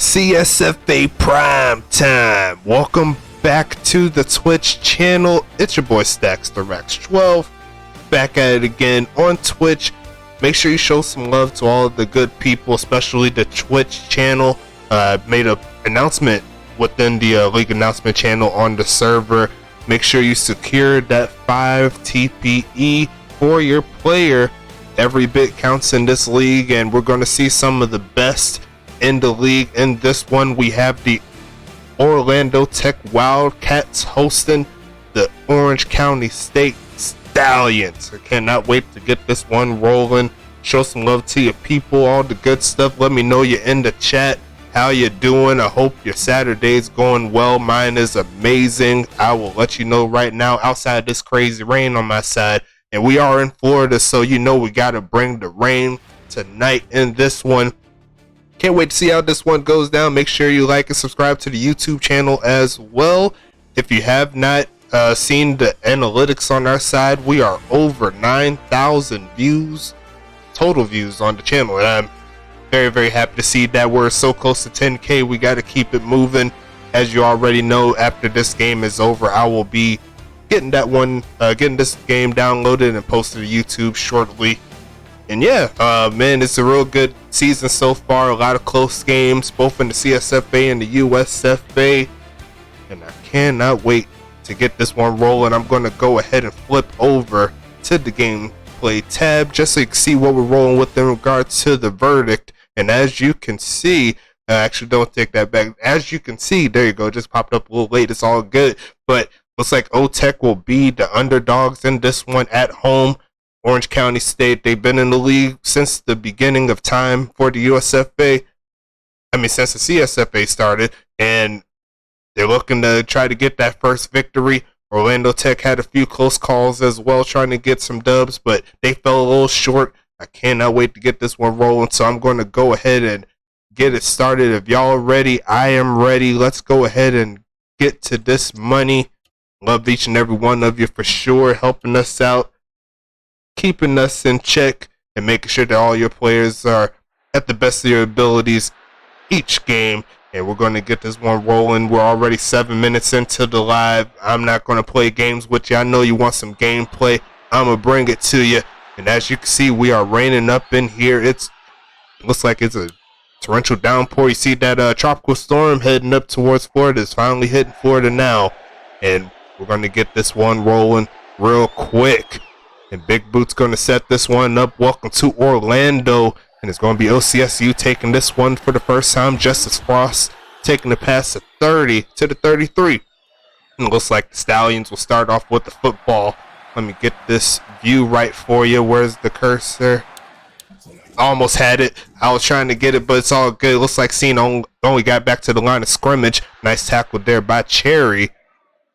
CSFA Primetime. Welcome back to the Twitch channel. It's your boy Stacks the Rex 12. Back at it again on Twitch. Make sure you show some love to all of the good people, especially the Twitch channel. Made an announcement within the league announcement channel on the server. Make sure you secure that 5 TPE for your player. Every bit counts in this league, and we're going to see some of the best in the league. In this one, we have the Orlando Tech Wildcats hosting the Orange County State Stallions. I cannot wait to get this one rolling. Show some love to your people, all the good stuff. Let me know you're in the chat. How you doing? I hope your Saturday's going well. Mine is amazing. I will let you know right now, outside this crazy rain on my side, and we are in Florida, so you know we got to bring the rain tonight in this one. Can't wait to see how this one goes down. Make sure you like and subscribe to the YouTube channel as well. If you have not seen the analytics on our side, we are over 9,000 views, total views on the channel, and I'm very, very happy to see that. We're so close to 10K. We got to keep it moving. As you already know, after this game is over, I will be getting this game downloaded and posted to YouTube shortly. And yeah, man, it's a real good season so far. A lot of close games, both in the CSFA and the USFA. And I cannot wait to get this one rolling. I'm going to go ahead and flip over to the gameplay tab just so you can see what we're rolling with in regards to the verdict. And as you can see, actually don't take that back. As you can see, there you go, just popped up a little late. It's all good. But looks like O-Tech will be the underdogs in this one at home. Orange County State, they've been in the league since the beginning of time for the USFA. Since the CSFA started, and they're looking to try to get that first victory. Orlando Tech had a few close calls as well, trying to get some dubs, but they fell a little short. I cannot wait to get this one rolling, so I'm going to go ahead and get it started. If y'all are ready, I am ready. Let's go ahead and get to this money. Love each and every one of you for sure, helping us out, keeping us in check, and making sure that all your players are at the best of their abilities each game. And we're going to get this one rolling. We're already 7 minutes into the live. I'm not going to play games with you. I know you want some gameplay. I'm going to bring it to you. And as you can see, we are raining up in here. It looks like it's a torrential downpour. You see that tropical storm heading up towards Florida. It's finally hitting Florida now. And we're going to get this one rolling real quick. And Big Boot's going to set this one up. Welcome to Orlando. And it's going to be OCSU taking this one for the first time. Justice Frost taking the pass to 30 to the 33. And it looks like the Stallions will start off with the football. Let me get this view right for you. Where's the cursor? Almost had it. I was trying to get it, but it's all good. It looks like Cena only got back to the line of scrimmage. Nice tackle there by Cherry.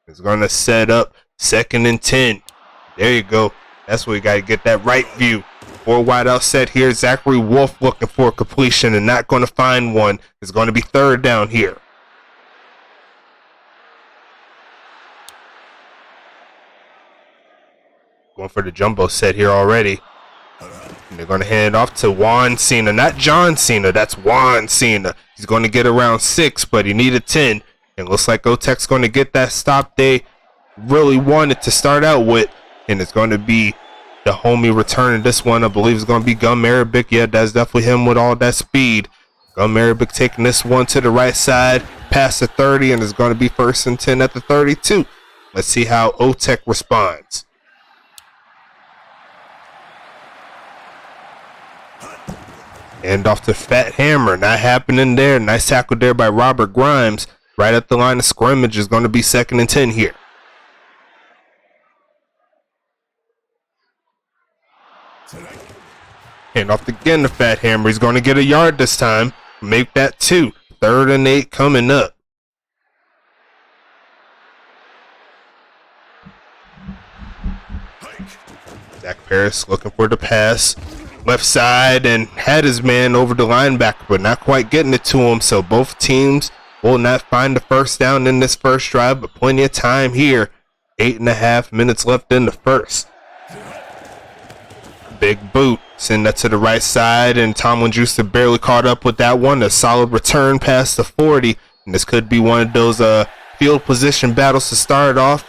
It's going to set up 2nd and 10. There you go. That's where we got to get that right view. 4 wide out set here. Zachary Wolf looking for a completion and not going to find one. It's going to be 3rd down here. Going for the jumbo set here already. And they're going to hand it off to Juan Cena. Not John Cena. That's Juan Cena. He's going to get around 6, but he needed 10. And looks like O-Tech's going to get that stop they really wanted to start out with. And it's going to be the homie returning this one. I believe it's going to be Gum Arabic. Yeah, that's definitely him with all that speed. Gum Arabic taking this one to the right side, past the 30, and it's going to be 1st and 10 at the 32. Let's see how O-Tech responds. And off to Fat Hammer. Not happening there. Nice tackle there by Robert Grimes. Right at the line of scrimmage is going to be 2nd and 10 here. And off again to Fat Hammer. He's going to get a yard this time. Make that 2. 3rd and 8 coming up. Zach Paris looking for the pass. Left side, and had his man over the linebacker, but not quite getting it to him. So both teams will not find the first down in this first drive, but plenty of time here. 8.5 minutes left in the first. Big Boot Send that to the right side, and Tomlin Juicer barely caught up with that one. A solid return past the 40, and this could be one of those field position battles to start off.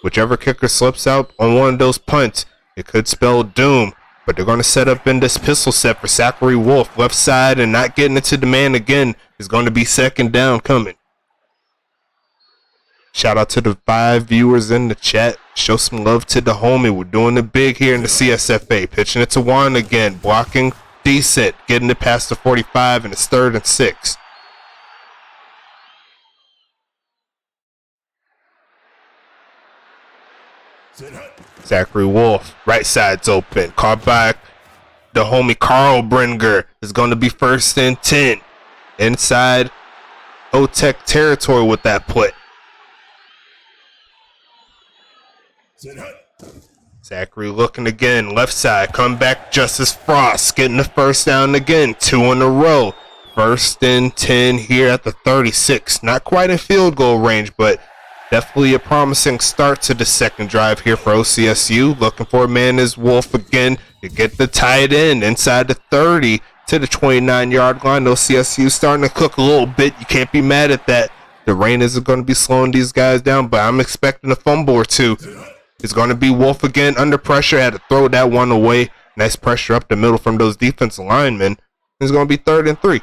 Whichever kicker slips out on one of those punts, it could spell doom. But they're going to set up in this pistol set for Zachary Wolf. Left side, and not getting it to the man again is going to be second down coming. Shout out to the 5 viewers in the chat. Show some love to the homie. We're doing it big here in the CSFA. Pitching it to Juan again. Blocking decent. Getting it past the 45, and it's 3rd and 6. Zachary Wolf. Right side's open. Caught by the homie Carl Bringer. Is going to be 1st and 10. Inside O-Tech territory with that play. Zachary looking again, left side, come back, Justice Frost, getting the first down again, 2 in a row. 1st and 10 here at the 36. Not quite in field goal range, but definitely a promising start to the second drive here for OCSU. Looking for a man is Wolf again to get the tight end inside the 30 to the 29-yard line. OCSU starting to cook a little bit. You can't be mad at that. The rain isn't going to be slowing these guys down, but I'm expecting a fumble or two. It's going to be Wolf again under pressure. Had to throw that one away. Nice pressure up the middle from those defensive linemen. It's going to be 3rd and 3.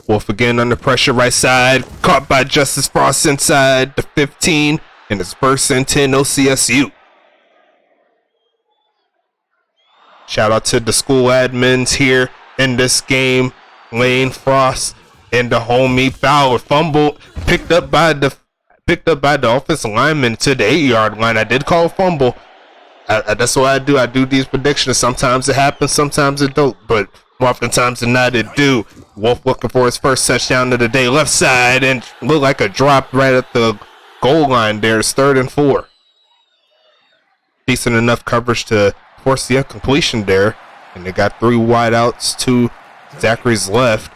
Wolf again under pressure, right side. Caught by Justice Frost inside the 15. And it's 1st and 10 OCSU. Shout out to the school admins here in this game. Lane Frost. And the homie Fowler fumbled, picked up by the offensive lineman to the 8-yard line. I did call a fumble. That's what I do. I do these predictions. Sometimes it happens, sometimes it don't. But more often times than not, it do. Wolf looking for his first touchdown of the day, left side, and looked like a drop right at the goal line there. It's 3rd and 4. Decent enough coverage to force the incompletion there. And they got 3 wideouts to Zachary's left.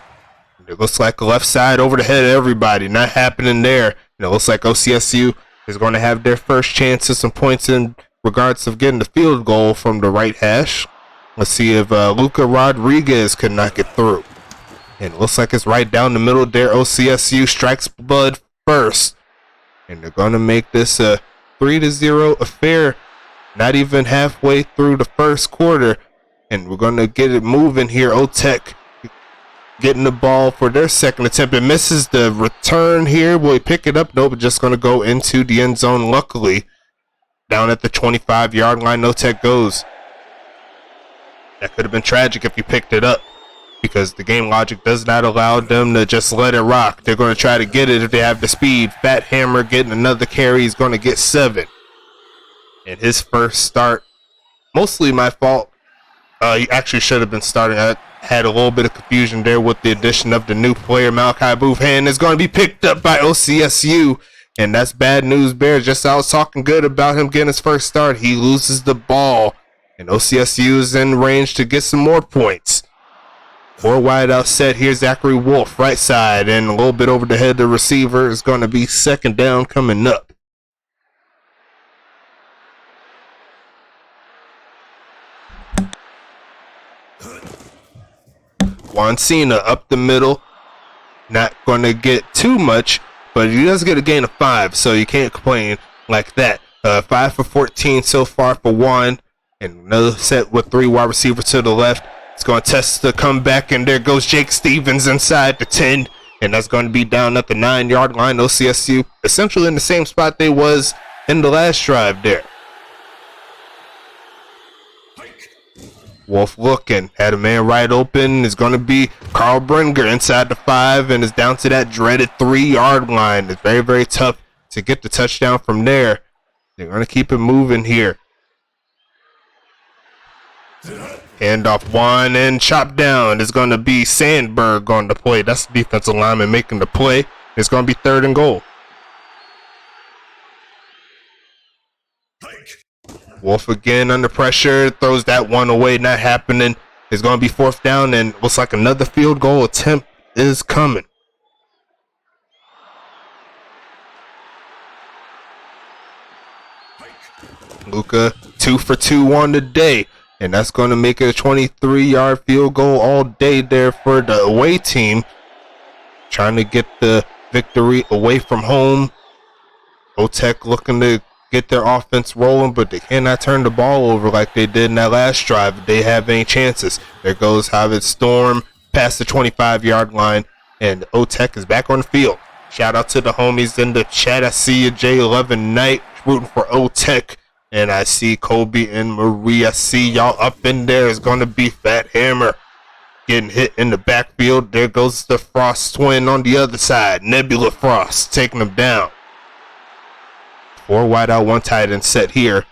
It looks like a left side over the head of everybody. Not happening there. And it looks like OCSU is going to have their first chance at some points in regards of getting the field goal from the right hash. Let's see if Luca Rodriguez could knock it through. And it looks like it's right down the middle there. OCSU strikes blood first. And they're going to make this a 3-0 affair. Not even halfway through the first quarter. And we're going to get it moving here. O-Tech getting the ball for their second attempt. It misses the return here. Will he pick it up? Nope, just going to go into the end zone, luckily. Down at the 25-yard line, No-Tech goes. That could have been tragic if you picked it up, because the game logic does not allow them to just let it rock. They're going to try to get it if they have the speed. Fat Hammer getting another carry. He's going to get 7. And his first start, mostly my fault. He actually should have been starting. I had a little bit of confusion there with the addition of the new player, Malachi Boothand. Is going to be picked up by OCSU. And that's bad news, Bears. Just I was talking good about him getting his first start. He loses the ball. And OCSU is in range to get some more points. 4 wide out set. Here's Zachary Wolf, right side. And a little bit over the head of the receiver. Is going to be second down coming up. Juan Cena up the middle. Not going to get too much, but he does get a gain of 5, so you can't complain like that. 5 for 14 so far for Juan. And another set with 3 wide receivers to the left. It's going to test the comeback, and there goes Jake Stevens inside the 10. And that's going to be down at the 9-yard line. OCSU essentially in the same spot they was in the last drive there. Wolf looking, had a man right open. It's going to be Carl Bringer inside the 5, and it's down to that dreaded 3-yard line. It's very, very tough to get the touchdown from there. They're going to keep it moving here. Hand off one and chop down. It's going to be Sandberg on the play. That's the defensive lineman making the play. It's going to be 3rd and goal. Wolf again under pressure, throws that one away, not happening. It's going to be 4th down, and looks like another field goal attempt is coming. Luka 2 for 2 on the day. And that's going to make it a 23-yard field goal all day there for the away team. Trying to get the victory away from home. OTech looking to get their offense rolling, but they cannot turn the ball over like they did in that last drive if they have any chances. There goes Javid Storm past the 25-yard line, and OTech is back on the field. Shout out to the homies in the chat. I see you, J11 Knight, rooting for OTech. And I see Kobe and Marie. I see y'all up in there. It's going to be Fat Hammer getting hit in the backfield. There goes the Frost twin on the other side. Nebula Frost taking them down. 4 wide out, 1 tight end set here.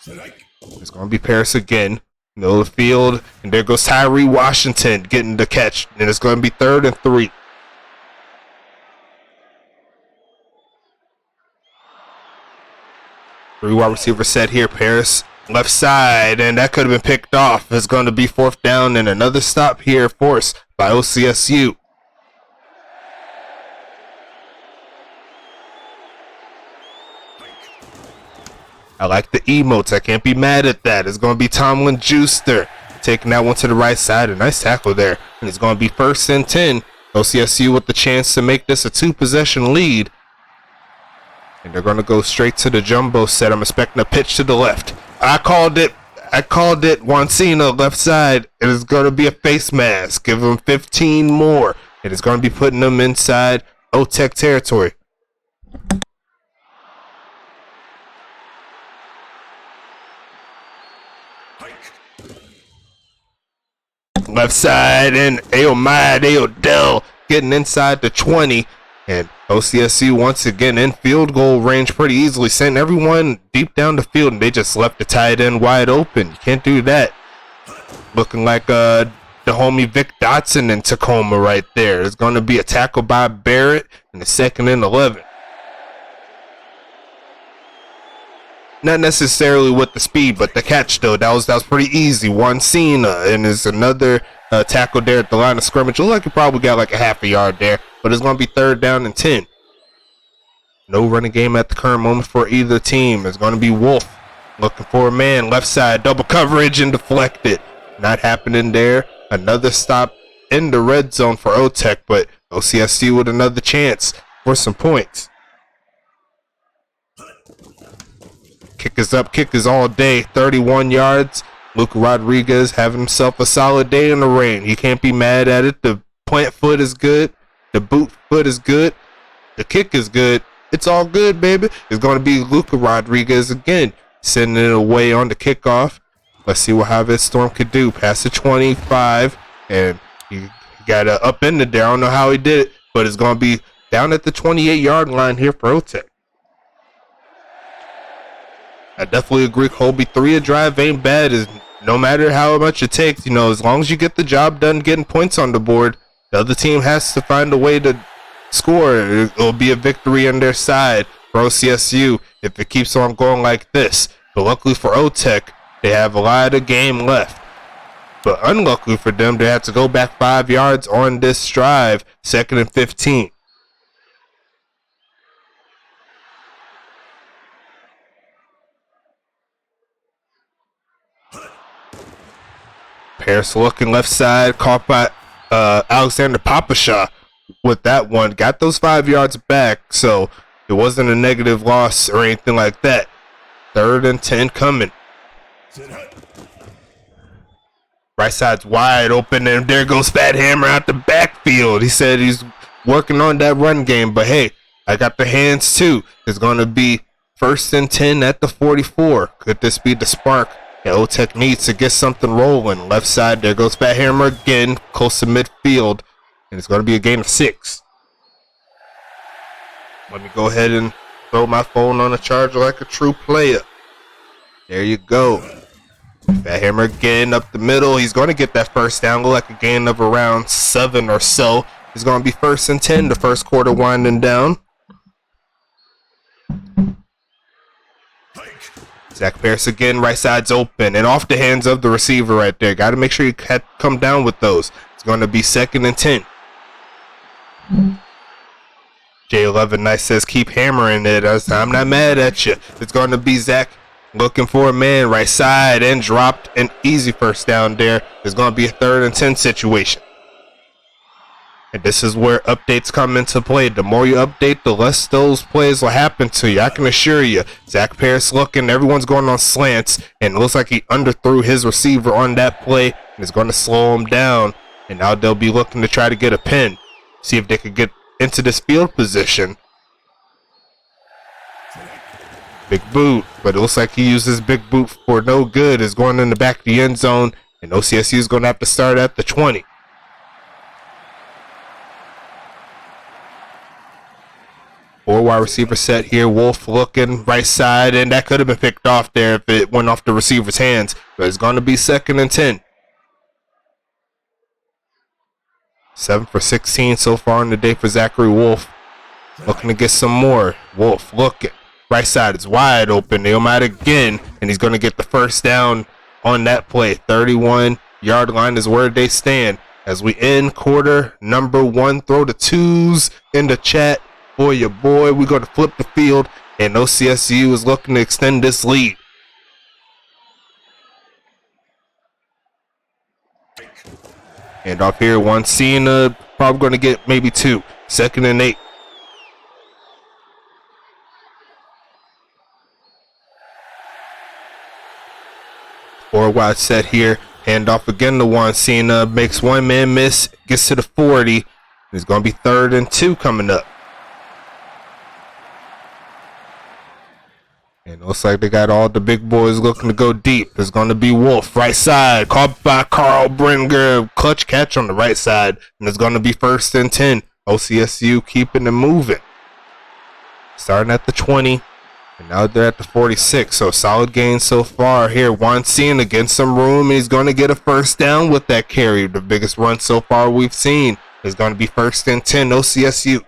It's going to be Paris again. Middle of the field. And there goes Tyree Washington getting the catch. And it's going to be 3rd and 3. Wide receiver set here. Paris left side, and that could have been picked off. It's going to be 4th down and another stop here forced by OCSU. I like the emotes. I can't be mad at that. It's going to be Tomlin Juicer taking that one to the right side. A nice tackle there. And it's going to be 1st and 10. OCSU with the chance to make this a 2-possession lead. And they're going to go straight to the jumbo set. I'm expecting a pitch to the left. I called it. Wancina left side. It is going to be a face mask. Give them 15 more. It is going to be putting them inside OTech territory. Left side, and Aodell getting inside the 20. And OCSU once again in field goal range pretty easily, sent everyone deep down the field, and they just left the tight end wide open. You can't do that. Looking like the homie Vic Dotson in Tacoma right there. There's going to be a tackle by Barrett in the 2nd and 11. Not necessarily with the speed, but the catch though, that was pretty easy. Wancina, and there's another tackle there at the line of scrimmage. Looks like he probably got like a half a yard there, but it's going to be 3rd down and 10. No running game at the current moment for either team. It's going to be Wolf looking for a man. Left side, double coverage and deflected. Not happening there. Another stop in the red zone for OTech, but OCSU with another chance for some points. Kick is up, kick is all day. 31 yards. Luca Rodriguez having himself a solid day in the rain. You can't be mad at it. The plant foot is good. The boot foot is good. The kick is good. It's all good, baby. It's going to be Luca Rodriguez again, sending it away on the kickoff. Let's see what Javid Storm could do. Past the 25, and he got up in there. I don't know how he did it, but it's going to be down at the 28-yard line here for OTech. I definitely agree, Colby. 3 a drive ain't bad. Is no matter how much it takes, as long as you get the job done getting points on the board, the other team has to find a way to score. It'll be a victory on their side for OCSU if it keeps on going like this. But luckily for OTech, they have a lot of game left. But unluckily for them, they have to go back 5 yards on this drive, 2nd and 15. Paris looking left side, caught by Alexander Papashaw with that one. Got those 5 yards back, so it wasn't a negative loss or anything like that. 3rd and 10 coming. Right side's wide open, and there goes Fat Hammer out the backfield. He said he's working on that run game, but hey, I got the hands too. It's going to be 1st and 10 at the 44. Could this be the spark that OTech needs to get something rolling? Left side, there goes Fat Hammer again, close to midfield, and it's going to be a gain of 6. Let me go ahead and throw my phone on a charger like a true player. There you go. Fat Hammer again up the middle. He's going to get that 1st down. Look like a gain of around 7 or so. It's going to be 1st and 10, the first quarter winding down. Zach Paris again, right side's open and off the hands of the receiver right there. Got to make sure you come down with those. It's going to be 2nd and 10. J11 Nice says keep hammering it. I'm not mad at you. It's going to be Zach looking for a man right side and dropped an easy first down there. There's going to be a 3rd and 10 situation. And this is where updates come into play. The more you update, the less those plays will happen to you. I can assure you. Zach Paris looking, everyone's going on slants, and it looks like he underthrew his receiver on that play, and it's going to slow him down. And now they'll be looking to try to get a pin, see if they could get into this field position. Big boot, but it looks like he used his big boot for no good. Is going in the back of the end zone, and OCSU is going to have to start at the 20. Four wide receiver set here. Wolf looking right side, and that could have been picked off there if it went off the receiver's hands. But it's going to be 2nd and 10. 7 for 16 so far in the day for Zachary Wolf. Looking to get some more. Wolf looking. Right side is wide open. They'll might again, and he's going to get the first down on that play. 31-yard line is where they stand. As we end quarter number 1, throw the 2s in the chat. For your boy, we're going to flip the field, and OCSU is looking to extend this lead. And off here, Wansina probably going to get maybe 2. 2nd and 8. Four wide set here. Hand off again to Wansina. Makes one man miss. Gets to the 40. It's going to be 3rd and 2 coming up. And it looks like they got all the big boys looking to go deep. There's going to be Wolf, right side, caught by Carl Bringer. Clutch catch on the right side. And it's going to be 1st and 10. OCSU keeping it moving. Starting at the 20. And now they're at the 46. So solid gain so far here. Wansina against some room. He's going to get a first down with that carry. The biggest run so far we've seen is going to be 1st and 10. OCSU.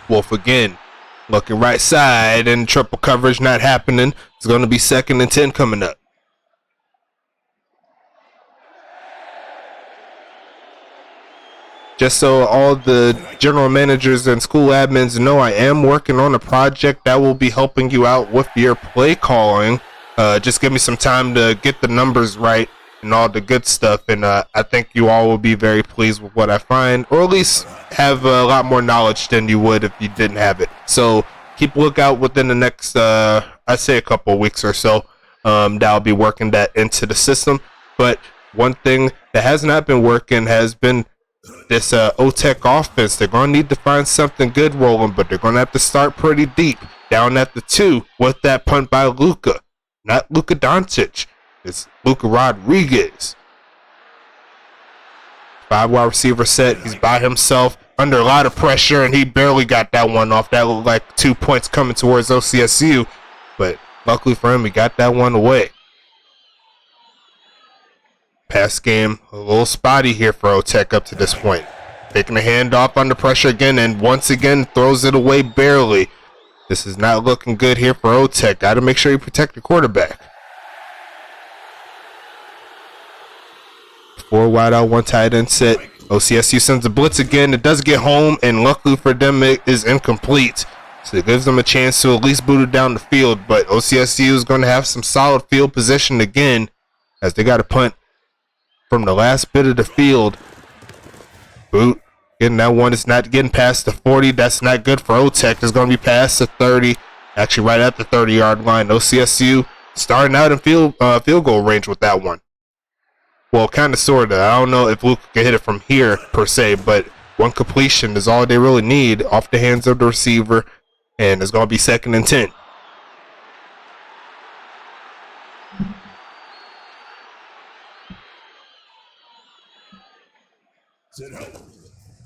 Wolf again, looking right side, and triple coverage not happening. It's going to be 2nd and 10 coming up. Just so all the general managers and school admins know, I am working on a project that will be helping you out with your play calling. Just give me some time to get the numbers right and all the good stuff, and I think you all will be very pleased with what I find, or at least have a lot more knowledge than you would if you didn't have it. So keep a lookout within the next I'd say a couple of weeks or so that I'll be working that into the system. But one thing that has not been working has been this OTEC offense. They're going to need to find something good rolling, but they're going to have to start pretty deep down at the 2 with that punt by Luka, not Luka Doncic. It's Luka Rodriguez. 5 wide receiver set. He's by himself under a lot of pressure, and he barely got that one off. That looked like 2 points coming towards OCSU, but luckily for him, he got that one away. Pass game a little spotty here for OTEC up to this point. Taking the handoff under pressure again, and once again throws it away barely. This is not looking good here for OTEC. Got to make sure you protect the quarterback. 4 wide out, 1 tight end set. OCSU sends a blitz again. It does get home, and luckily for them, it is incomplete. So it gives them a chance to at least boot it down the field. But OCSU is going to have some solid field position again, as they got to punt from the last bit of the field. Boot. Getting that one. It's not getting past the 40. That's not good for OTEC. It's going to be past the 30. Actually, right at the 30-yard line. OCSU starting out in field goal range with that one. Well, kind of, sort of. I don't know if Luke can hit it from here, per se, but one completion is all they really need off the hands of the receiver, and it's going to be 2nd and 10.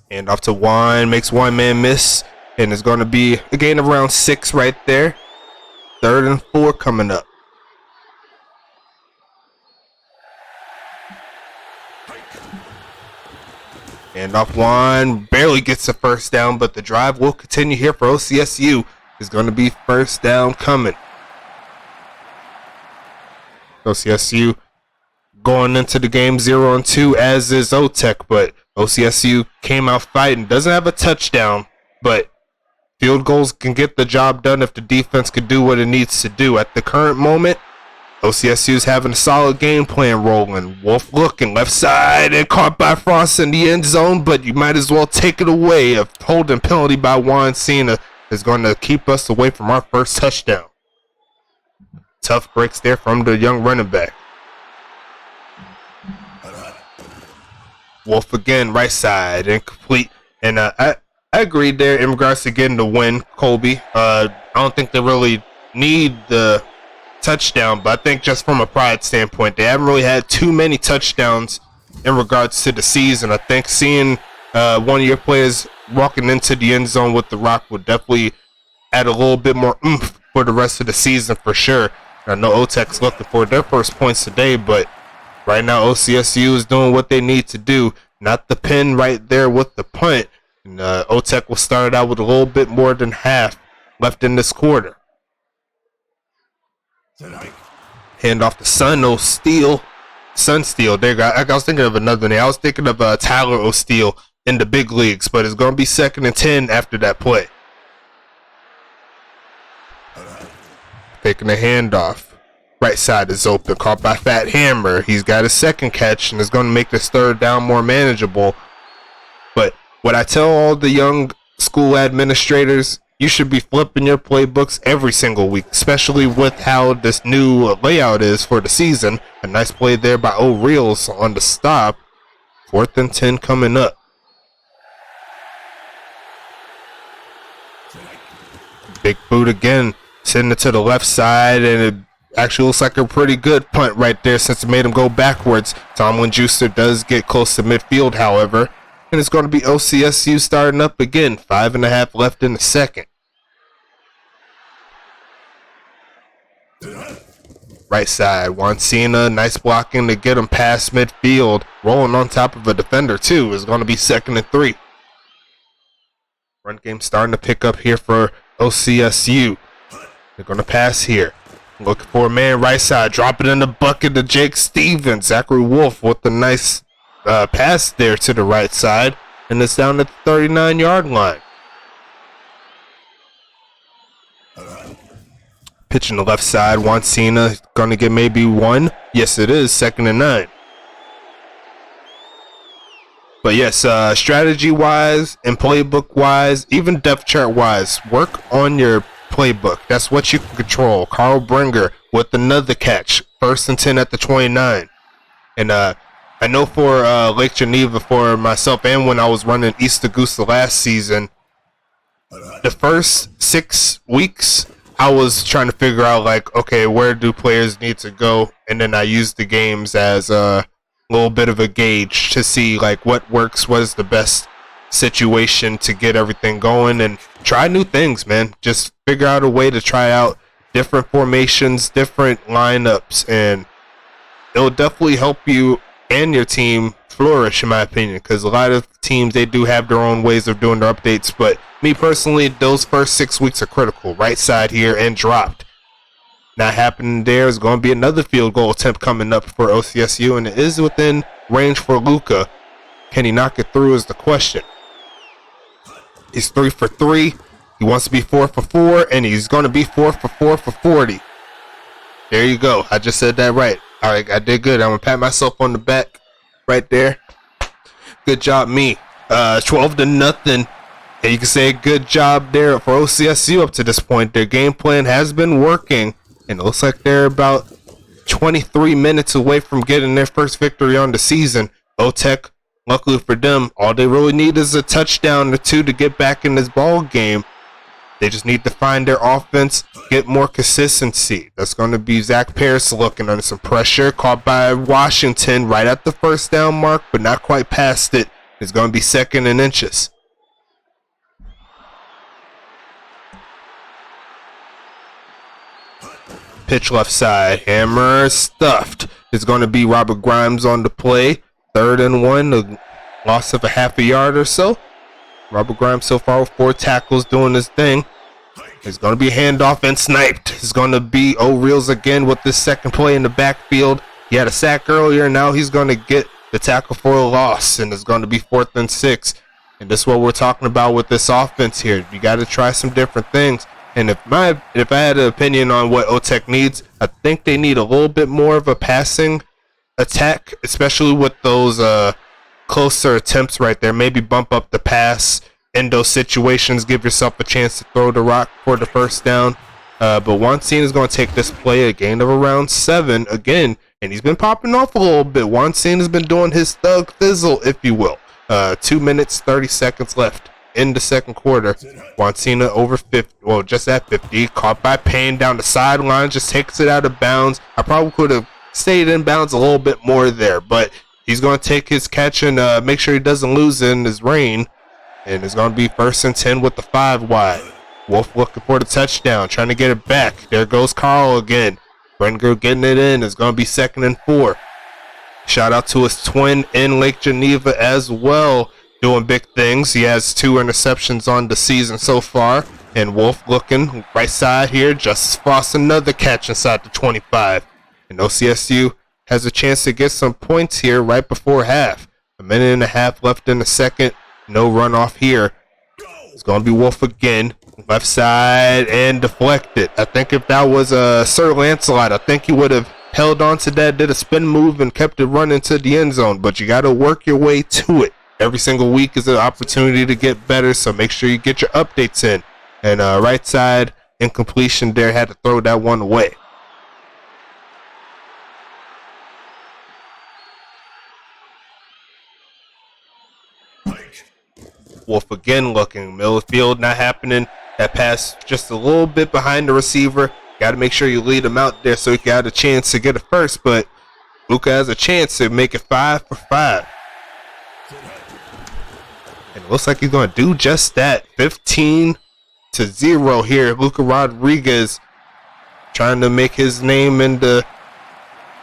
And off to Juan, makes one man miss, and it's going to be a gain of around 6 right there. 3rd and 4 coming up. And off one, barely gets the first down, but the drive will continue here for OCSU. Is going to be first down coming. OCSU going into the game 0-2, as is OTEC, but OCSU came out fighting. Doesn't have a touchdown, but Field goals can get the job done if the defense can do what it needs to do. At the current moment, OCSU is having a solid game plan rolling. Wolf looking left side and caught by Frost in the end zone, but you might as well take it away. A holding penalty by Juan Cena is going to keep us away from our first touchdown. Tough breaks there from the young running back. Wolf again, right side, incomplete. And I agreed there in regards to getting the win, Colby. I don't think they really need the touchdown, but I think just from a pride standpoint, they haven't really had too many touchdowns in regards to the season. I think seeing one of your players walking into the end zone with the rock would definitely add a little bit more oomph for the rest of the season for sure. I know OTEC's looking for their first points today, but right now OCSU is doing what they need to do. Not the pin right there with the punt. And OTEC will start out with a little bit more than half left in this quarter. Hand off to Sun O'Steele. Sun Steele. There, I was thinking of another name. I was thinking of Tyler O'Steele in the big leagues, but it's going to be 2nd and 10 after that play. Taking a handoff. Right side is open. Caught by Fat Hammer. He's got his second catch and is going to make this third down more manageable. But what I tell all the young school administrators, you should be flipping your playbooks every single week, especially with how this new layout is for the season. A nice play there by O'Reels on the stop. 4th and 10 coming up. Big boot again, sending it to the left side, and it actually looks like a pretty good punt right there since it made him go backwards. Tomlin Juicer does get close to midfield, however. And it's going to be OCSU starting up again. 5.5 left in the second. Right side, Wancina, nice blocking to get him past midfield. Rolling on top of a defender, too. Is going to be 2nd and 3. Run game starting to pick up here for OCSU. They're going to pass here. Looking for a man right side. Drop it in the bucket to Jake Stevens. Zachary Wolf with a nice pass there to the right side, and it's down at the 39-yard line. Pitching the left side, Wancina going to get maybe 1. Yes, it is 2nd and 9. But yes, strategy-wise and playbook-wise, even depth chart-wise, work on your playbook. That's what you can control. Carl Bringer with another catch. 1st and 10 at the 29. And I know for Lake Geneva, for myself, and when I was running East Augusta last season, the first 6 weeks, I was trying to figure out, like, okay, where do players need to go? And then I used the games as a little bit of a gauge to see, like, what works, what is the best situation to get everything going, and try new things, man. Just figure out a way to try out different formations, different lineups, and it'll definitely help you and your team flourish, in my opinion, because a lot of teams, they do have their own ways of doing their updates, but me personally, those first 6 weeks are critical. Right side here and dropped. Not happening there. Is going to be another field goal attempt coming up for OCSU, and it is within range for Luca. Can he knock it through is the question. He's 3 for 3. He wants to be 4 for 4, and he's going to be 4 for 4 for 40. There you go. I just said that right. All right, I did good. I'm going to pat myself on the back right there. Good job, me. 12-0. And you can say good job there for OCSU up to this point. Their game plan has been working, and it looks like they're about 23 minutes away from getting their first victory on the season. OTEC, luckily for them, all they really need is a touchdown or 2 to get back in this ball game. They just need to find their offense, get more consistency. That's going to be Zach Paris looking under some pressure. Caught by Washington right at the first down mark, but not quite past it. It's going to be 2nd and inches. Pitch left side. Hammer stuffed. It's going to be Robert Grimes on the play. 3rd and 1. A loss of a half a yard or so. Robert Grimes so far with 4 tackles doing his thing. It's going to be a handoff and sniped. It's going to be O'Reels again with this second play in the backfield. He had a sack earlier. Now he's going to get the tackle for a loss, and it's going to be 4th and 6. And this is what we're talking about with this offense here. You got to try some different things. And if I had an opinion on what OTEC needs, I think they need a little bit more of a passing attack, especially with those closer attempts right there. Maybe bump up the pass in those situations. Give yourself a chance to throw the rock for the first down. But Wansine is going to take this play, a gain of around 7 again. And he's been popping off a little bit. Wansine has been doing his thug fizzle, if you will. 2 minutes, 30 seconds left in the second quarter. Wansina over 50, well, just at 50. Caught by Payne down the sideline, just takes it out of bounds. I probably could have stayed in bounds a little bit more there, but he's going to take his catch and make sure he doesn't lose in his reign. And it's going to be 1st and 10 with the 5 wide. Wolf looking for the touchdown, trying to get it back. There goes Carl again. Brenger getting it in. It's going to be 2nd and 4. Shout out to his twin in Lake Geneva as well, doing big things. He has 2 interceptions on the season so far. And Wolf looking right side here. Justice Frost, another catch inside the 25. And OCSU has a chance to get some points here right before half. 1.5 minutes left in the second. No runoff here. It's going to be Wolf again. Left side and deflected. I think if that was Sir Lancelot, I think he would have held on to that, did a spin move, and kept it running to the end zone. But you got to work your way to it. Every single week is an opportunity to get better, so make sure you get your updates in. And right side incompletion there, had to throw that one away. Wolf again looking. Millfield not happening. That pass just a little bit behind the receiver. Got to make sure you lead him out there so he got a chance to get it first. But Luca has a chance to make it 5 for 5. And it looks like he's going to do just that. 15-0 here. Luca Rodriguez trying to make his name in the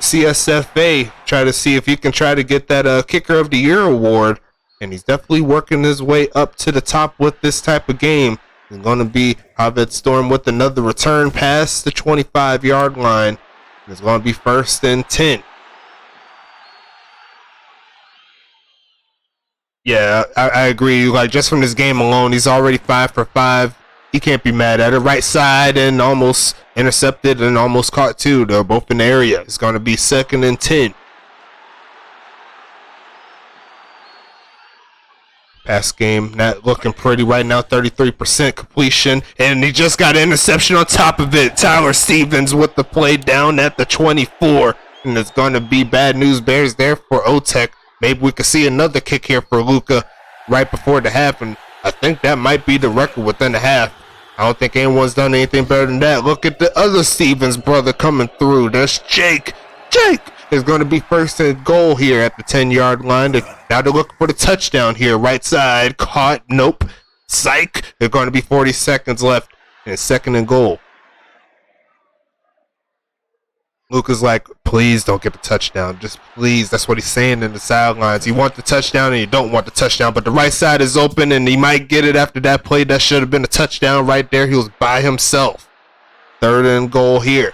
CSFA. Try to see if he can try to get that Kicker of the Year award. And he's definitely working his way up to the top with this type of game. It's going to be Javed Storm with another return past the 25-yard line. It's going to be 1st and 10. Yeah, I agree. Like, just from this game alone, he's already 5 for 5. He can't be mad at it. Right side and almost intercepted and almost caught too. They're both in the area. It's going to be 2nd and 10. Pass game not looking pretty right now, 33% completion, and he just got an interception on top of it. Tyler Stevens with the play down at the 24, and it's going to be bad news bears there for OTEC. Maybe we could see another kick here for Luca right before the half, and I think that might be the record within the half. I don't think anyone's done anything better than that. Look at the other Stevens brother coming through. There's Jake. Jake is going to be 1st and goal here at the 10-yard line. Now they're looking for the touchdown here. Right side, caught, nope. Psych. They're going to be 40 seconds left, and it's 2nd and goal. Luca's like, please don't get the touchdown. Just please. That's what he's saying in the sidelines. You want the touchdown and you don't want the touchdown, but the right side is open, and he might get it after that play. That should have been a touchdown right there. He was by himself. 3rd and goal here.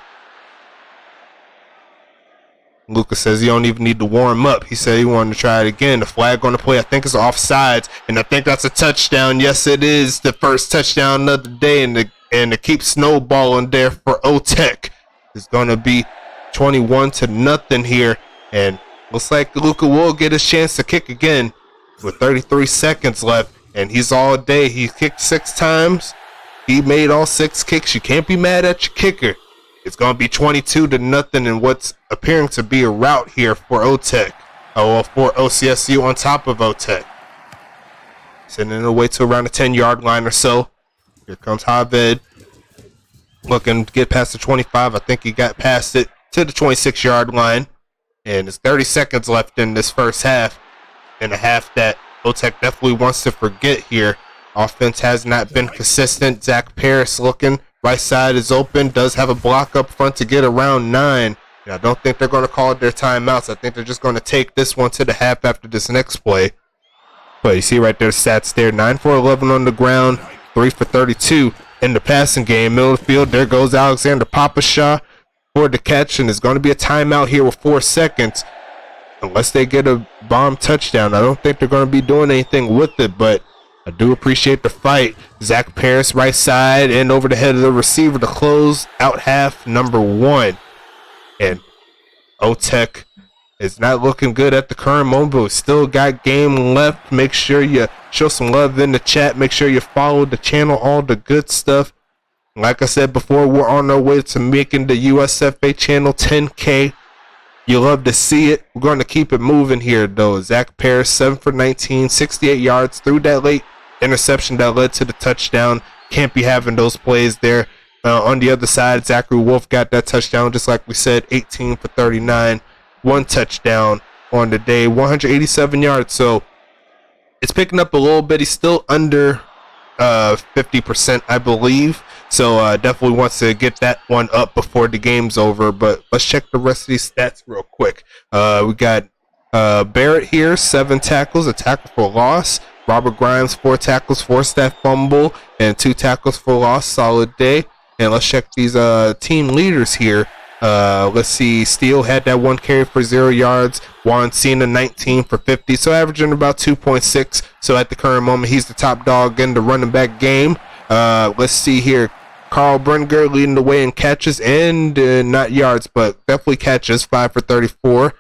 Lucas says he don't even need to warm up. He said he wanted to try it again. The flag on the play, I think, is offsides, and I think that's a touchdown. Yes, it is the first touchdown of the day, and to keep snowballing there for OTEC. It's going to be 21-0 here, and looks like Luca will get his chance to kick again with 33 seconds left, and he's all day. He kicked 6 times. He made all 6 kicks. You can't be mad at your kicker. It's going to be 22-0 in what's appearing to be a rout here for OTEC. Oh, for OCSU on top of OTEC. Sending it away to around the 10-yard line or so. Here comes Javed. Looking to get past the 25. I think he got past it to the 26-yard line. And there's 30 seconds left in this first half. And a half that OTEC definitely wants to forget here. Offense has not been consistent. Zach Paris looking. Right side is open. Does have a block up front to get around 9. And I don't think they're going to call their timeouts. I think they're just going to take this one to the half after this next play. But you see right there, stats there. 9 for 11 on the ground. 3 for 32 in the passing game. Middle of the field. There goes Alexander Papashaw for the catch. And it's going to be a timeout here with 4 seconds. unless they get a bomb touchdown, I don't think they're going to be doing anything with it, but I do appreciate the fight. Zach Paris right side and over the head of the receiver to close out half number 1. And O-Tech is not looking good at the current moment, but we still got game left. Make sure you show some love in the chat. Make sure you follow the channel, all the good stuff. Like I said before, we're on our way to making the USFA channel 10K. You love to see it. We're going to keep it moving here, though. Zach Paris, 7 for 19, 68 yards, through that late interception that led to the touchdown. Can't be having those plays there. On the other side, Zachary Wolf got that touchdown, just like we said, 18 for 39. 1 touchdown on the day, 187 yards. So it's picking up a little bit. He's still under 50%, I believe. So definitely wants to get that one up before the game's over. But let's check the rest of these stats real quick. We got Barrett here, 7 tackles, a tackle for loss. Robert Grimes, 4 tackles, forced that fumble, and 2 tackles for loss. Solid day. And let's check these team leaders here. Let's see, Steele had that 1 carry for 0 yards. Juan Cena, 19 for 50, so averaging about 2.6. So at the current moment, he's the top dog in the running back game. Let's see here. Carl Brenger leading the way in catches and not yards, but definitely catches, 5 for 34.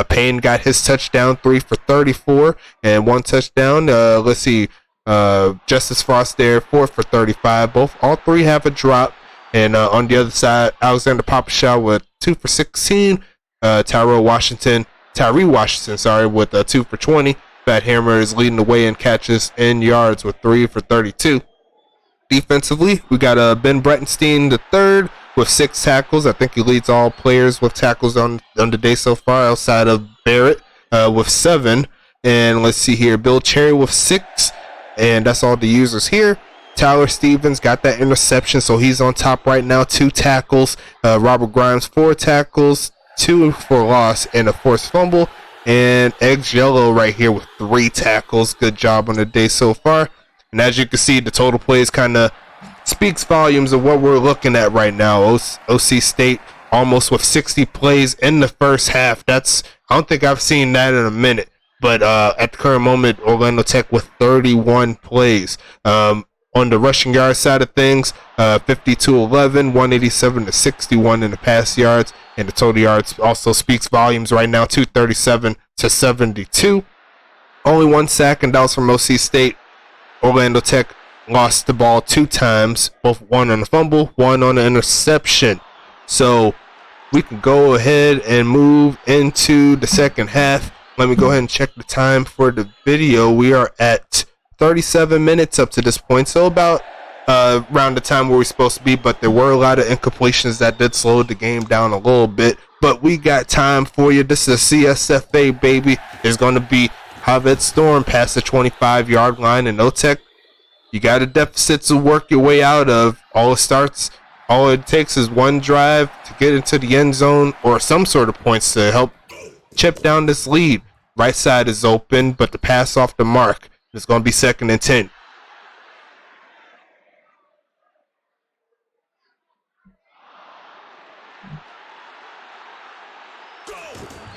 Payne got his touchdown, 3 for 34, and 1 touchdown. Let's see, Justice Frost there, 4 for 35. All 3 have a drop. And on the other side, Alexander Papashaw with 2 for 16. Tyree Washington, with 2 for 20. Fat Hammer is leading the way in catches and yards with 3 for 32. Defensively, we got Ben Brettenstein the third with 6 tackles. I think he leads all players with tackles on the day so far, outside of Barrett with 7. And let's see here, Bill Cherry with 6. And that's all the users here. Tyler Stevens got that interception, so he's on top right now. 2 tackles. Robert Grimes, 4 tackles, 2 for loss, and a forced fumble. And Eggs Yellow right here with 3 tackles. Good job on the day so far. And as you can see, the total plays kind of speaks volumes of what we're looking at right now. OC State almost with 60 plays in the first half. I don't think I've seen that in a minute. But at the current moment, Orlando Tech with 31 plays. On the rushing yard side of things, 52-11, 187-61 in the pass yards, and the total yards also speaks volumes right now, 237-72. Only 1 sack, and that was from OC State. Orlando Tech lost the ball 2 times, both 1 on the fumble, 1 on the interception. So we can go ahead and move into the second half. Let me go ahead and check the time for the video. We are at 37 minutes up to this point, so about around the time where we're supposed to be, but there were a lot of incompletions that did slow the game down a little bit, but we got time for you. This is CSFA, baby. There's going to be Javed Storm past the 25-yard line, and O-Tech, you got a deficit to work your way out of. All it takes is 1 drive to get into the end zone or some sort of points to help chip down this lead. Right side is open, but the pass off the mark. It's going to be 2nd and 10.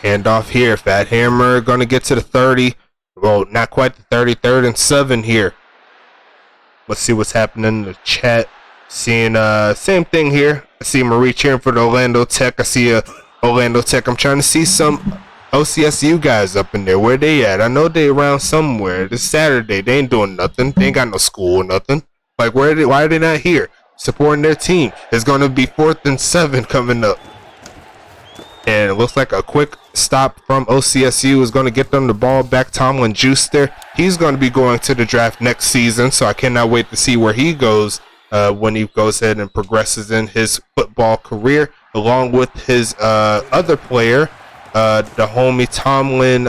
Handoff here. Fat Hammer going to get to the 30. Well, not quite the 30. 3rd and 7 here. Let's see what's happening in the chat. Seeing same thing here. I see Marie cheering for the Orlando Tech. I see Orlando Tech. I'm trying to see some OCSU guys up in there. Where they at? I know they around somewhere. This Saturday. They ain't doing nothing. They ain't got no school or nothing. Like, why are they not here? Supporting their team. It's going to be 4th and 7 coming up. And it looks like a quick stop from OCSU is going to get them the ball back. Tomlin Juicer. He's going to be going to the draft next season, so I cannot wait to see where he goes when he goes ahead and progresses in his football career, along with his other player, the homie Tomlin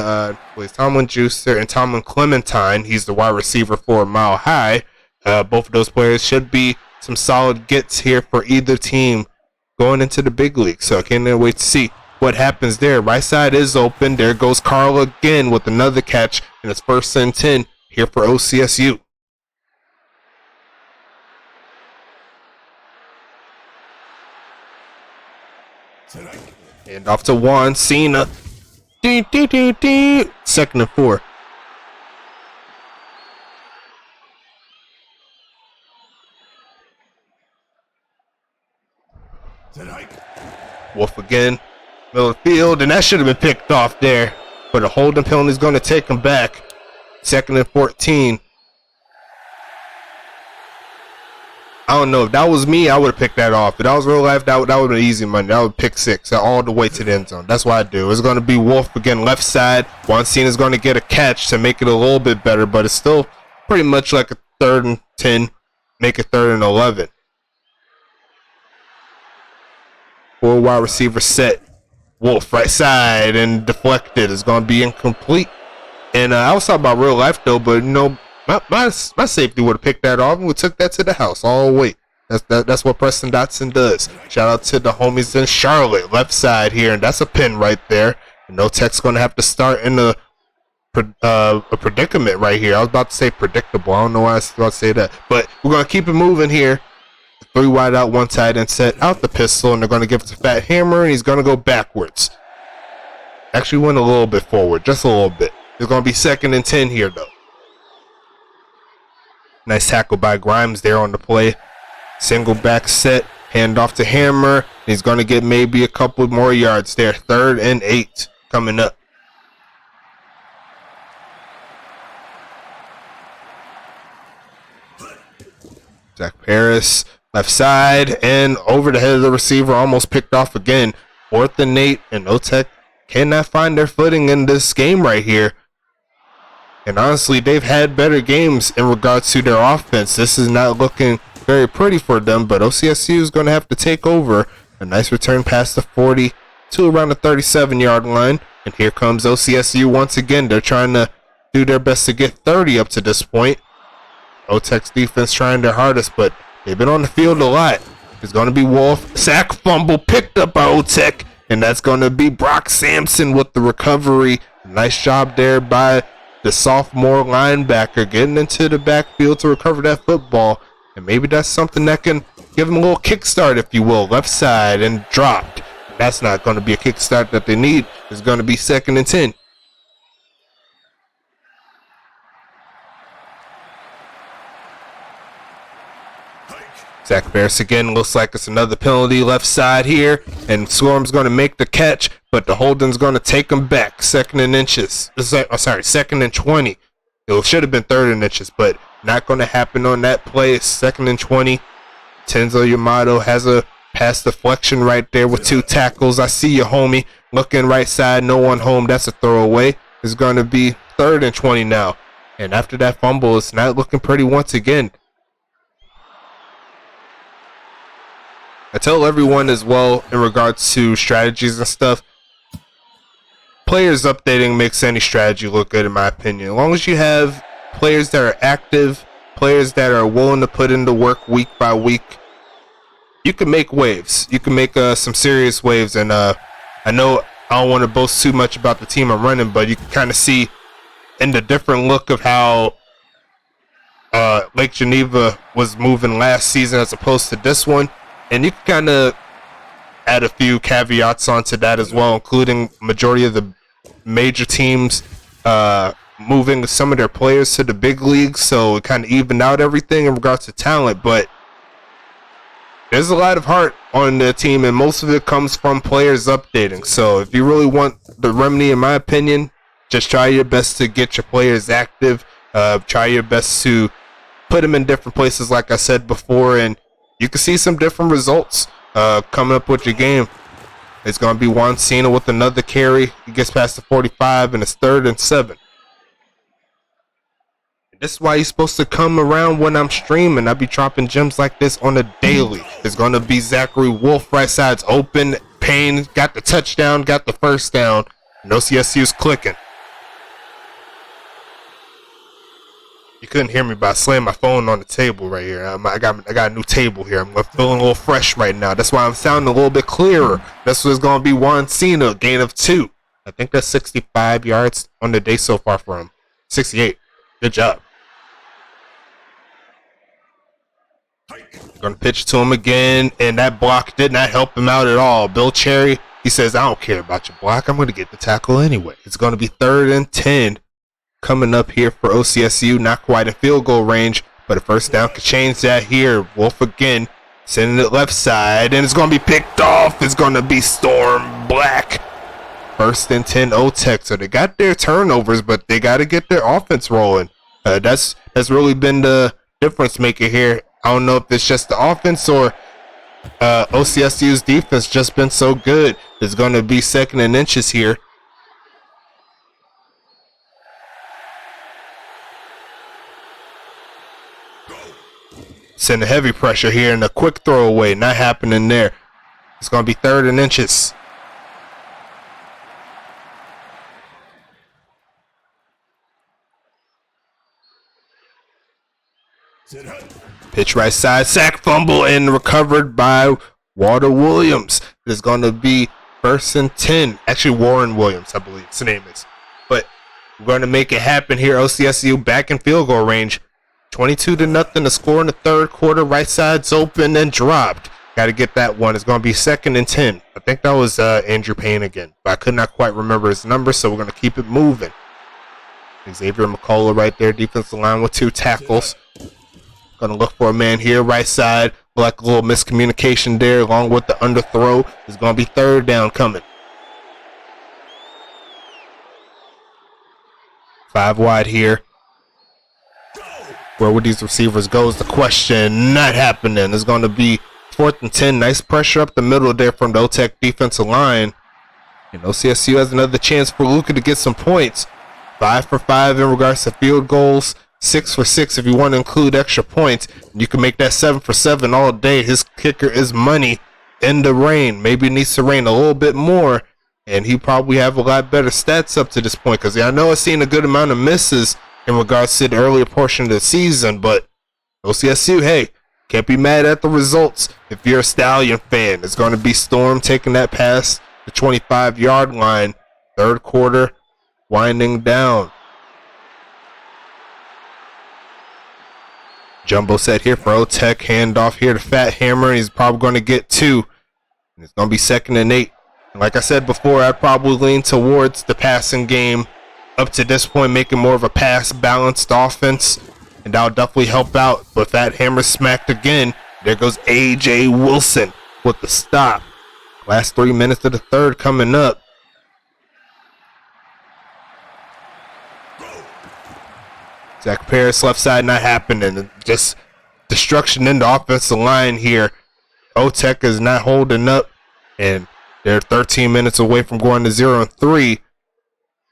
Juicer and Tomlin Clementine. He's the wide receiver for Mile High. Both of those players should be some solid gets here for either team going into the big league. So I can't wait to see what happens there. Right side is open. There goes Carl again with another catch, and it's 1st and 10 here for OCSU. And off to Juan Cena. Second and 4. Wolf again, middle of the field, and that should have been picked off there. But a holding penalty is going to take him back. Second and 14. I don't know. If that was me, I would have picked that off. If that was real life, that would have been easy money. That would pick 6 all the way to the end zone. That's what I do. It's going to be Wolf again, left side. Juancina is going to get a catch to make it a little bit better, but it's still pretty much like a 3rd and 10, make it 3rd and 11. 4 wide receiver set. Wolf right side and deflected. It's going to be incomplete. And I was talking about real life though, but you know, my safety would have picked that off and we took that to the house all the way. That's what Preston Dotson does. Shout out to the homies in Charlotte, left side here, and that's a pin right there. And No Tech's going to have to start in a predicament right here. I was about to say predictable. I don't know why I was about to say that, but we're going to keep it moving here. 3 wide out, 1 tight end set out the pistol, and they're going to give it to Fat Hammer, and he's going to go backwards. Actually went a little bit forward, just a little bit. It's going to be 2nd and 10 here, though. Nice tackle by Grimes there on the play. Single back set, hand off to Hammer. He's going to get maybe a couple more yards there. 3rd and 8 coming up. Zach Paris. Left side and over the head of the receiver, almost picked off again. 4th and 8, and No Tech cannot find their footing in this game right here. And honestly, they've had better games in regards to their offense. This is not looking very pretty for them, but OCSU is going to have to take over. A nice return past the 40 to around the 37-yard line. And here comes OCSU once again. They're trying to do their best to get 30 up to this point. No Tech's defense trying their hardest, but they've been on the field a lot. It's going to be Wolf. Sack fumble picked up by O-Tech. And that's going to be Brock Sampson with the recovery. Nice job there by the sophomore linebacker getting into the backfield to recover that football. And maybe that's something that can give them a little kickstart, if you will. Left side and dropped. That's not going to be a kickstart that they need. It's going to be 2nd and 10. Zach Ferris again, looks like it's another penalty left side here, and Swarm's going to make the catch, but the holding's going to take him back. 2nd and inches. Sorry, 2nd and 20. It should have been 3rd and inches, but not going to happen on that play. It's 2nd and 20. Tenzo Yamato has a pass deflection right there with 2 tackles. I see you, homie. Looking right side, no one home. That's a throwaway. It's going to be 3rd and 20 now. And after that fumble, it's not looking pretty once again. I tell everyone as well in regards to strategies and stuff, players updating makes any strategy look good in my opinion. As long as you have players that are active, players that are willing to put in the work week by week, you can make waves. You can make some serious waves. And I know I don't want to boast too much about the team I'm running, but you can kind of see in the different look of how Lake Geneva was moving last season as opposed to this one. And you can kind of add a few caveats onto that as well, including majority of the major teams moving some of their players to the big leagues, so it kind of evened out everything in regards to talent. But there's a lot of heart on the team, and most of it comes from players updating. So if you really want the remedy, in my opinion, just try your best to get your players active. Try your best to put them in different places, like I said before, and you can see some different results coming up with your game. It's going to be Juancina with another carry. He gets past the 45, and it's 3rd and 7. This is why he's supposed to come around when I'm streaming. I be dropping gems like this on a daily. It's going to be Zachary Wolf, right side's open. Payne got the touchdown, got the first down. No CSU's clicking. You couldn't hear me, but I slammed my phone on the table right here. I got a new table here. I'm feeling a little fresh right now. That's why I'm sounding a little bit clearer. This was going to be Juancina, gain of 2. I think that's 65 yards on the day so far for him. 68. Good job. Going to pitch to him again, and that block did not help him out at all. Bill Cherry He says, I don't care about your block. I'm going to get the tackle anyway. It's going to be 3rd and 10 coming up here for OCSU. Not quite in field goal range, but a first down could change that here. Wolf again, sending it left side, and it's going to be picked off. It's going to be Storm Black. 1st and 10 O-Tech. So they got their turnovers, but they got to get their offense rolling. That's really been the difference maker here. I don't know if it's just the offense or OCSU's defense just been so good. It's going to be 2nd and inches here. Send a heavy pressure here and a quick throwaway. Not happening there. It's going to be 3rd and inches. Pitch right side, sack, fumble, and recovered by Walter Williams. It's going to be 1st and 10. Actually, Warren Williams, I believe his name is. But we're going to make it happen here. OCSU back in field goal range. 22-0 to score in the 3rd quarter. Right side's open and dropped. Got to get that one. It's going to be 2nd and 10. I think that was Andrew Payne again, but I could not quite remember his number, so we're going to keep it moving. Xavier McCullough right there, defensive line with 2 tackles. Going to look for a man here, right side. Like a little miscommunication there, along with the underthrow. It's going to be 3rd down coming. 5 wide here. Where would these receivers go is the question. Not happening. It's going to be 4th and 10. Nice pressure up the middle there from the O-Tech defensive line. And OCSU has another chance for Luca to get some points. 5 for 5 in regards to field goals. 6 for 6 if you want to include extra points. You can make that 7 for 7 all day. His kicker is money in the rain. Maybe it needs to rain a little bit more, and he probably have a lot better stats up to this point, because I know I've seen a good amount of misses in regards to the earlier portion of the season, but OCSU, hey, can't be mad at the results if you're a Stallion fan. It's going to be Storm taking that past the 25-yard line. 3rd quarter winding down. Jumbo set here for O-Tech. Handoff here to Fat Hammer. He's probably going to get 2. And it's going to be 2nd and 8. And like I said before, I'd probably lean towards the passing game up to this point, making more of a pass-balanced offense. And that'll definitely help out. But Fat Hammer smacked again. There goes A.J. Wilson with the stop. Last 3 minutes of the 3rd coming up. Zach Paris, left side, not happening. Just destruction in the offensive line here. O-Tech is not holding up, and they're 13 minutes away from going to 0-3.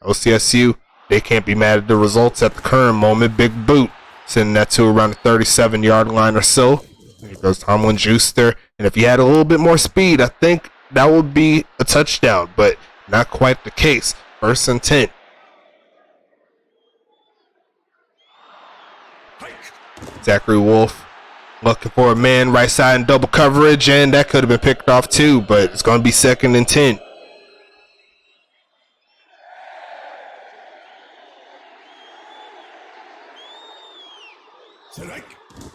OCSU, they can't be mad at the results at the current moment. Big boot, sending that to around the 37-yard line or so. Here goes Tomlin Juicer. And if he had a little bit more speed, I think that would be a touchdown, but not quite the case. 1st and 10. Zachary Wolf looking for a man right side in double coverage, and that could have been picked off too, but it's going to be 2nd and 10.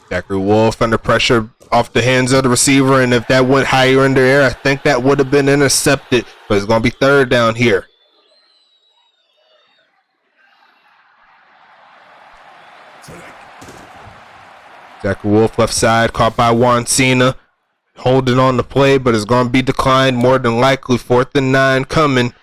Zachary Wolf under pressure off the hands of the receiver, and if that went higher in the air, I think that would have been intercepted, but it's going to be 3rd down here. Zachary Wolf left side, caught by Juan Cena, holding on the play, but it's going to be declined more than likely. 4th and 9 coming,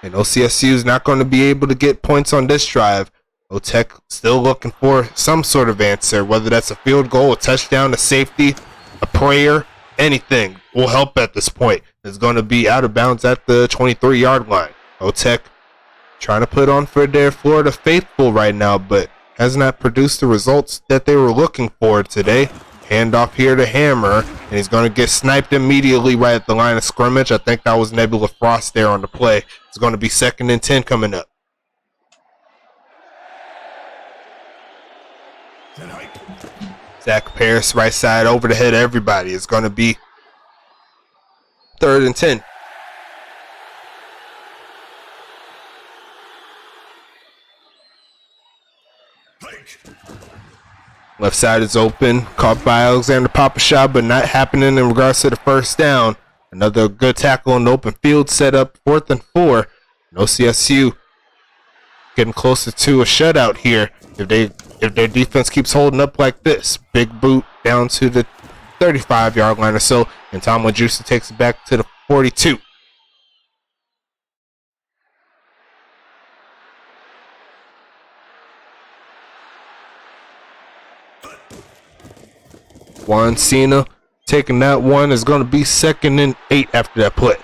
and OCSU is not going to be able to get points on this drive. O-Tech still looking for some sort of answer, whether that's a field goal, a touchdown, a safety, a prayer, anything will help at this point. It's going to be out of bounds at the 23-yard line. O-Tech trying to put on for their Florida faithful right now, but has not produced the results that they were looking for today. Handoff here to Hammer, and he's going to get sniped immediately right at the line of scrimmage. I think that was Nebula Frost there on the play. It's going to be 2nd and 10 coming up. Zach Paris, right side, over the head of everybody. It's going to be 3rd and 10. Left side is open, caught by Alexander Papashah, but not happening in regards to the 1st down. Another good tackle in the open field set up 4th and 4. And OCSU getting closer to a shutout here. If their defense keeps holding up like this, big boot down to the 35-yard line or so, and Tomlin Juicer takes it back to the 42. Juan Cena taking that one is going to be 2nd and 8 after that play.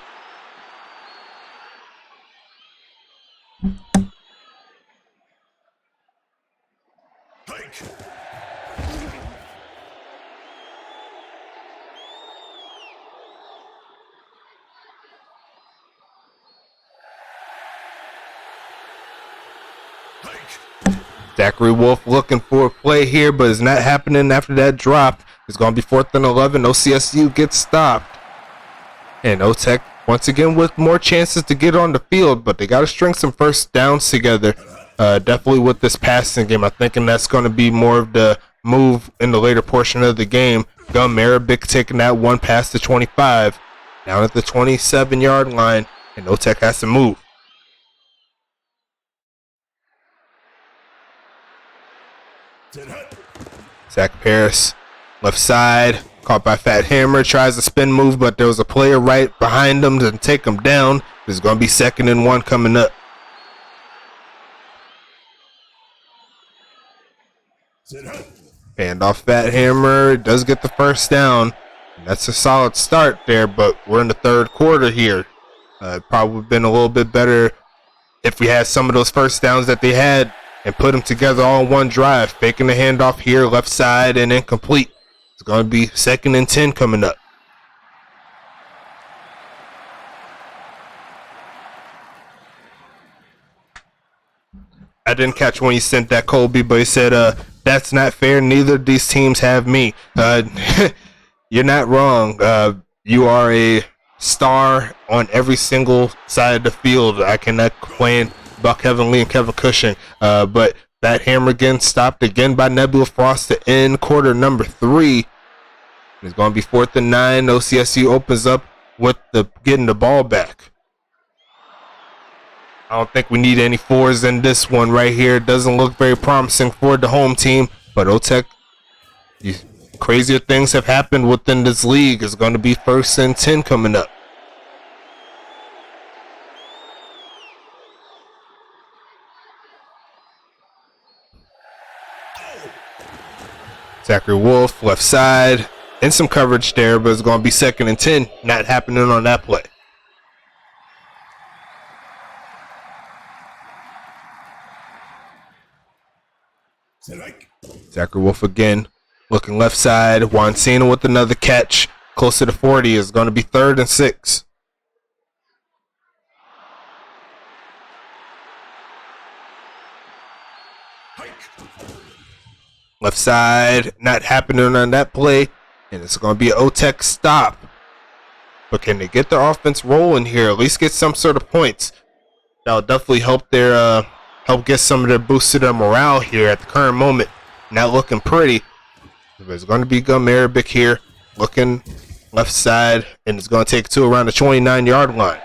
Zachary Wolf looking for a play here, but it's not happening after that drop. It's going to be 4th and 11. OCSU gets stopped. And OTech, once again, with more chances to get on the field, but they got to string some first downs together. Definitely with this passing game. I'm thinking that's going to be more of the move in the later portion of the game. Gum Arabic taking that one past the 25. Down at the 27-yard line, and OTech has to move. Zach Paris, left side, caught by Fat Hammer, tries a spin move, but there was a player right behind him to take him down. There's going to be 2nd and 1 coming up. Hand off Fat Hammer, does get the first down. And that's a solid start there, but we're in the 3rd quarter here. Probably been a little bit better if we had some of those first downs that they had and put them together all in one drive. Faking the handoff here, left side, and incomplete. It's going to be 2nd and 10 coming up. I didn't catch when you sent that, Colby, but he said, that's not fair. Neither of these teams have me. You're not wrong. You are a star on every single side of the field. I cannot complain about Kevin Lee and Kevin Cushing. But that hammer again stopped again by Nebula Frost to end quarter number 3. It's going to be 4th and 9. OCSU opens up with getting the ball back. I don't think we need any 4s in this one right here. It doesn't look very promising for the home team, but OTech, crazier things have happened within this league. It's going to be 1st and 10 coming up. Zachary Wolf, left side, and some coverage there, but it's going to be 2nd and 10. Not happening on that play. Zachary Wolf again, looking left side. Juan Cena with another catch. Close to the 40 is going to be 3rd and 6. Left side, not happening on that play, and it's going to be an OTech stop. But can they get their offense rolling here? At least get some sort of points. That'll definitely help their help get some of their boost to their morale here at the current moment. Not looking pretty. There's going to be Gum Arabic here, looking left side, and it's going to take 2 around the 29-yard line.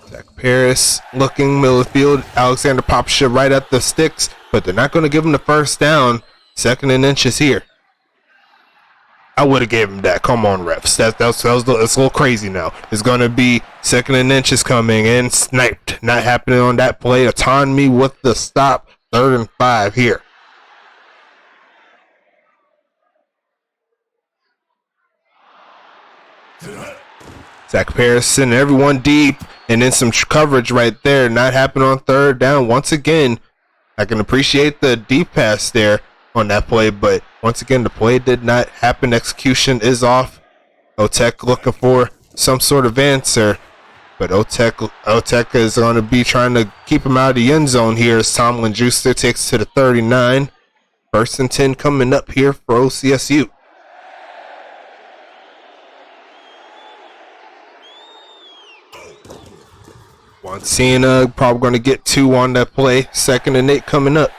Zach Paris looking middle of the field. Alexander pops it right at the sticks, but they're not going to give him the first down. 2nd and inches here. I would have gave him that. Come on, refs. That's a little crazy now. It's going to be 2nd and inches coming in. Sniped. Not happening on that play. Autonomy with the stop. 3rd and 5 here. Zach Paris sending everyone deep, and then some coverage right there. Not happening on 3rd down. Once again, I can appreciate the deep pass there on that play, but once again, the play did not happen. Execution is off. OTech looking for some sort of answer, but OTech is going to be trying to keep him out of the end zone here as Tomlin Juicer takes to the 39. 1st and 10 coming up here for OCSU. Juan Cena probably going to get 2 on that play. 2nd and 8 coming up.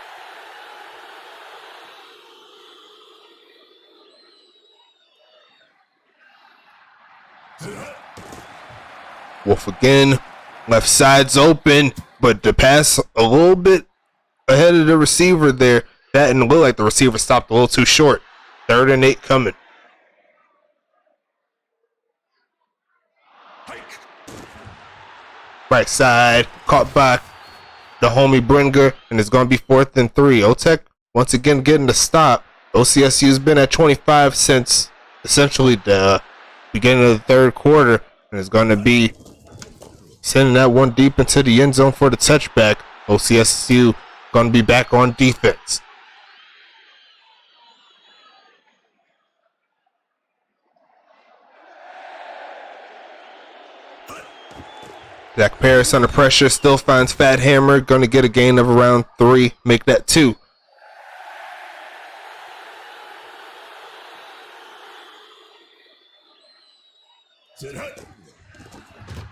Wolf again. Left side's open, but the pass a little bit ahead of the receiver there. That didn't look like the receiver stopped a little too short. 3rd and 8 coming. Right side, caught by the homie Bringer, and it's going to be 4th and 3. OTech once again getting the stop. OCSU's been at 25 since essentially the beginning of the 3rd quarter, and it's going to be sending that one deep into the end zone for the touchback. OCSU going to be back on defense. Zach Paris under pressure, still finds Fat Hammer, going to get a gain of around 3, make that 2.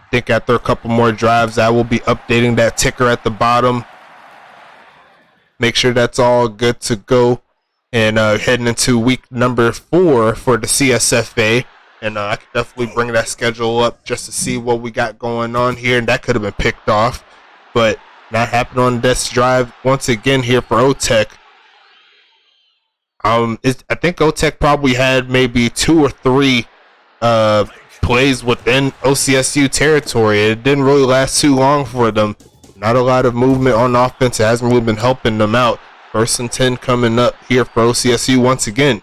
Think after a couple more drives, I will be updating that ticker at the bottom. Make sure that's all good to go. And heading into week number 4 for the CSFA. And I could definitely bring that schedule up just to see what we got going on here. And that could have been picked off, but not happened on this drive once again here for OTech. I think OTech probably had maybe 2 or 3 plays within OCSU territory. It didn't really last too long for them. Not a lot of movement on offense. It hasn't really been helping them out. 1st and 10 coming up here for OCSU once again.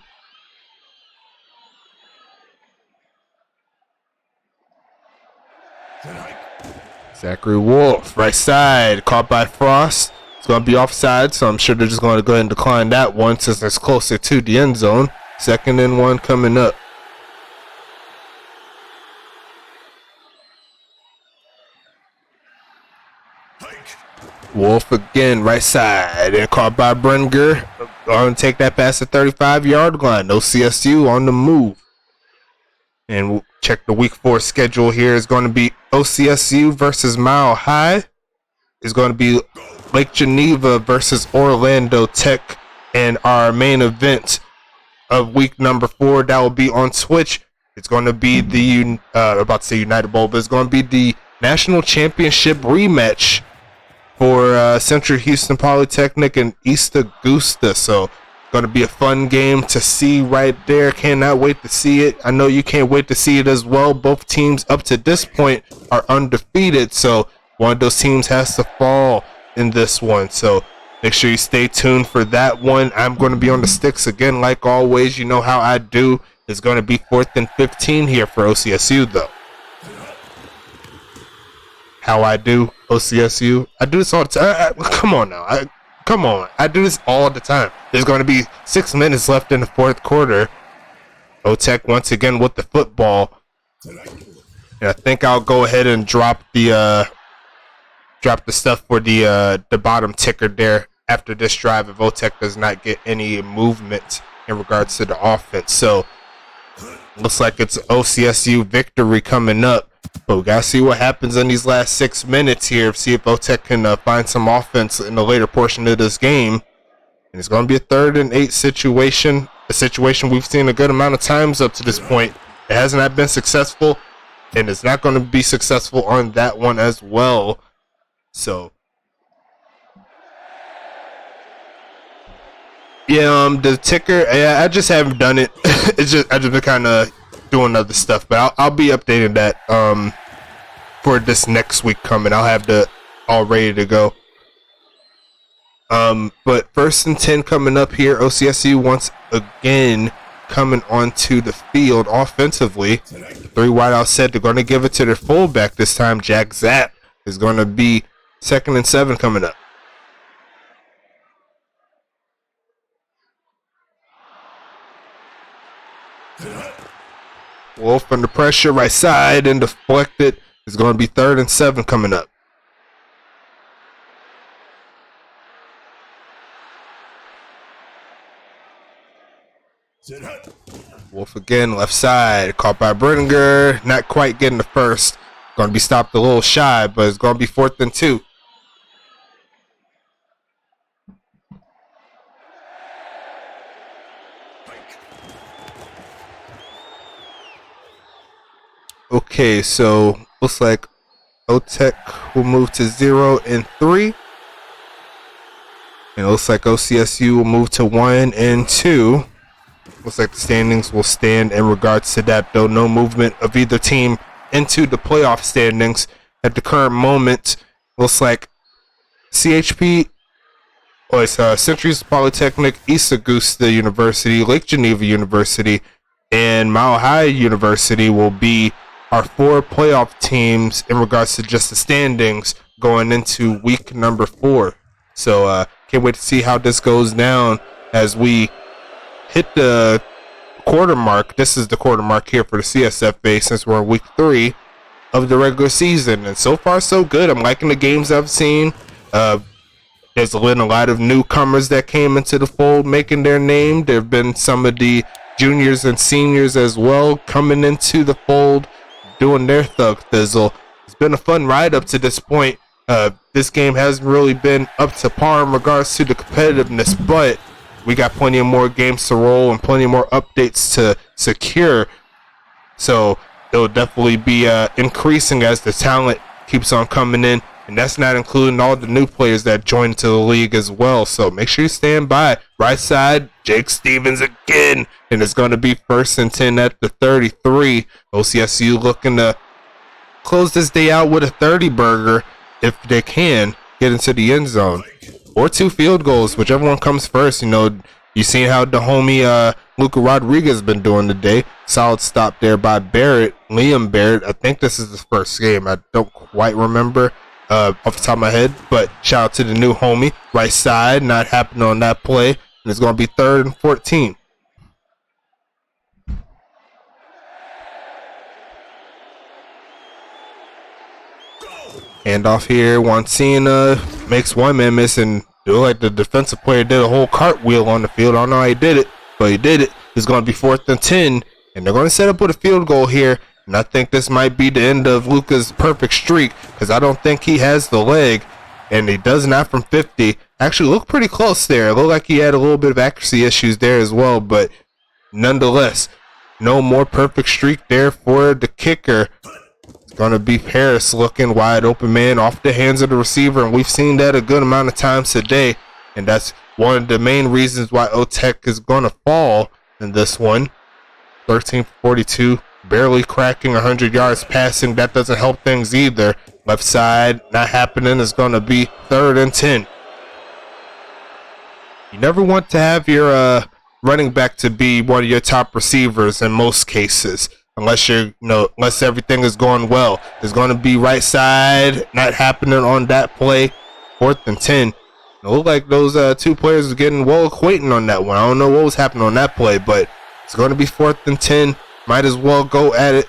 Zachary Wolf, right side, caught by Frost. It's going to be offside, so I'm sure they're just going to go ahead and decline that one since it's closer to the end zone. 2nd and 1 coming up. Wolf again, right side, and caught by Bringer. Going to take that past the 35-yard line. No CSU on the move. And we'll check the week 4 schedule here. It's going to be OCSU versus Mile High. It's going to be Lake Geneva versus Orlando Tech. And our main event of week number 4, that will be on Twitch. It's going to be the, about to say United Bowl, but it's going to be the National Championship rematch for Central Houston Polytechnic and East Augusta. So going to be a fun game to see right there. Cannot wait to see it. I know you can't wait to see it as well. Both teams up to this point are undefeated, so one of those teams has to fall in this one. So make sure you stay tuned for that one. I'm going to be on the sticks again like always. You know how I do. It's going to be 4th and 15 here for OCSU though. How I do, OCSU. I do this all the time. Come on now. Come on. I do this all the time. There's going to be 6 minutes left in the 4th quarter. OTech once again with the football. And I think I'll go ahead and drop the stuff for the bottom ticker there after this drive if OTech does not get any movement in regards to the offense. So looks like it's OCSU victory coming up. But we got to see what happens in these last 6 minutes here. See if OTech can find some offense in the later portion of this game. And it's going to be a 3rd and 8 situation. A situation we've seen a good amount of times up to this point. It has not been successful. And it's not going to be successful on that one as well. So yeah, the ticker, yeah, I just haven't done it. I just been kind of doing other stuff, but I'll be updating that for this next week coming. I'll have the all ready to go. But 1st and 10 coming up here. OCSU once again coming onto the field offensively. 3 wideouts set. They're going to give it to their fullback this time. Jack Zapp is going to be 2nd and 7 coming up. Wolf under pressure, right side, and deflected. It's going to be 3rd and 7 coming up. Wolf again, left side, caught by Bringer. Not quite getting the first. Going to be stopped a little shy, but it's going to be 4th and 2. Okay, so looks like OTech will move to 0-3. And it looks like OCSU will move to 1-2. Looks like the standings will stand in regards to that, though. No movement of either team into the playoff standings at the current moment. Looks like CHP, it's Centuries Polytechnic, East Augusta University, Lake Geneva University, and Mile High University will be our 4 playoff teams in regards to just the standings going into week number 4. So can't wait to see how this goes down as we hit the quarter mark. This is the quarter mark here for the CSFA since we're in week 3 of the regular season, and so far so good. I'm liking the games I've seen. There's been a lot of newcomers that came into the fold making their name. There have been some of the juniors and seniors as well coming into the fold doing their thug thizzle. It's been a fun ride up to this point. This game hasn't really been up to par in regards to the competitiveness, but we got plenty of more games to roll and plenty more updates to secure. So it'll definitely be increasing as the talent keeps on coming in. And that's not including all the new players that joined to the league as well. So make sure you stand by. Right side, Jake Stevens again. And it's going to be 1st and 10 at the 33. OCSU looking to close this day out with a 30-burger if they can get into the end zone. Or 2 field goals, whichever one comes first. You know, you seen how the homie Luca Rodriguez been doing today. Solid stop there by Barrett, Liam Barrett. I think this is his first game. I don't quite remember off the top of my head, but shout out to the new homie. Right side, not happening on that play, and it's going to be 3rd and 14. Handoff here, Wancina makes one man miss, and it looked like the defensive player did a whole cartwheel on the field. I don't know how he did it, but he did it. It's going to be 4th and 10, and they're going to set up with a field goal here. And I think this might be the end of Luca's perfect streak, because I don't think he has the leg, and he does not from 50. Actually looked pretty close there. It looked like he had a little bit of accuracy issues there as well, but nonetheless, no more perfect streak there for the kicker. It's going to be Paris looking wide open, man, off the hands of the receiver, and we've seen that a good amount of times today, and that's one of the main reasons why OTech is going to fall in this one. 13-42. Barely cracking 100 yards passing. That doesn't help things either. Left side, not happening. It's going to be 3rd and 10. You never want to have your running back to be one of your top receivers in most cases, unless unless everything is going well. It's going to be right side, not happening on that play. 4th and 10. It looked like those 2 players were getting well acquainted on that one. I don't know what was happening on that play, but it's going to be 4th and 10. Might as well go at it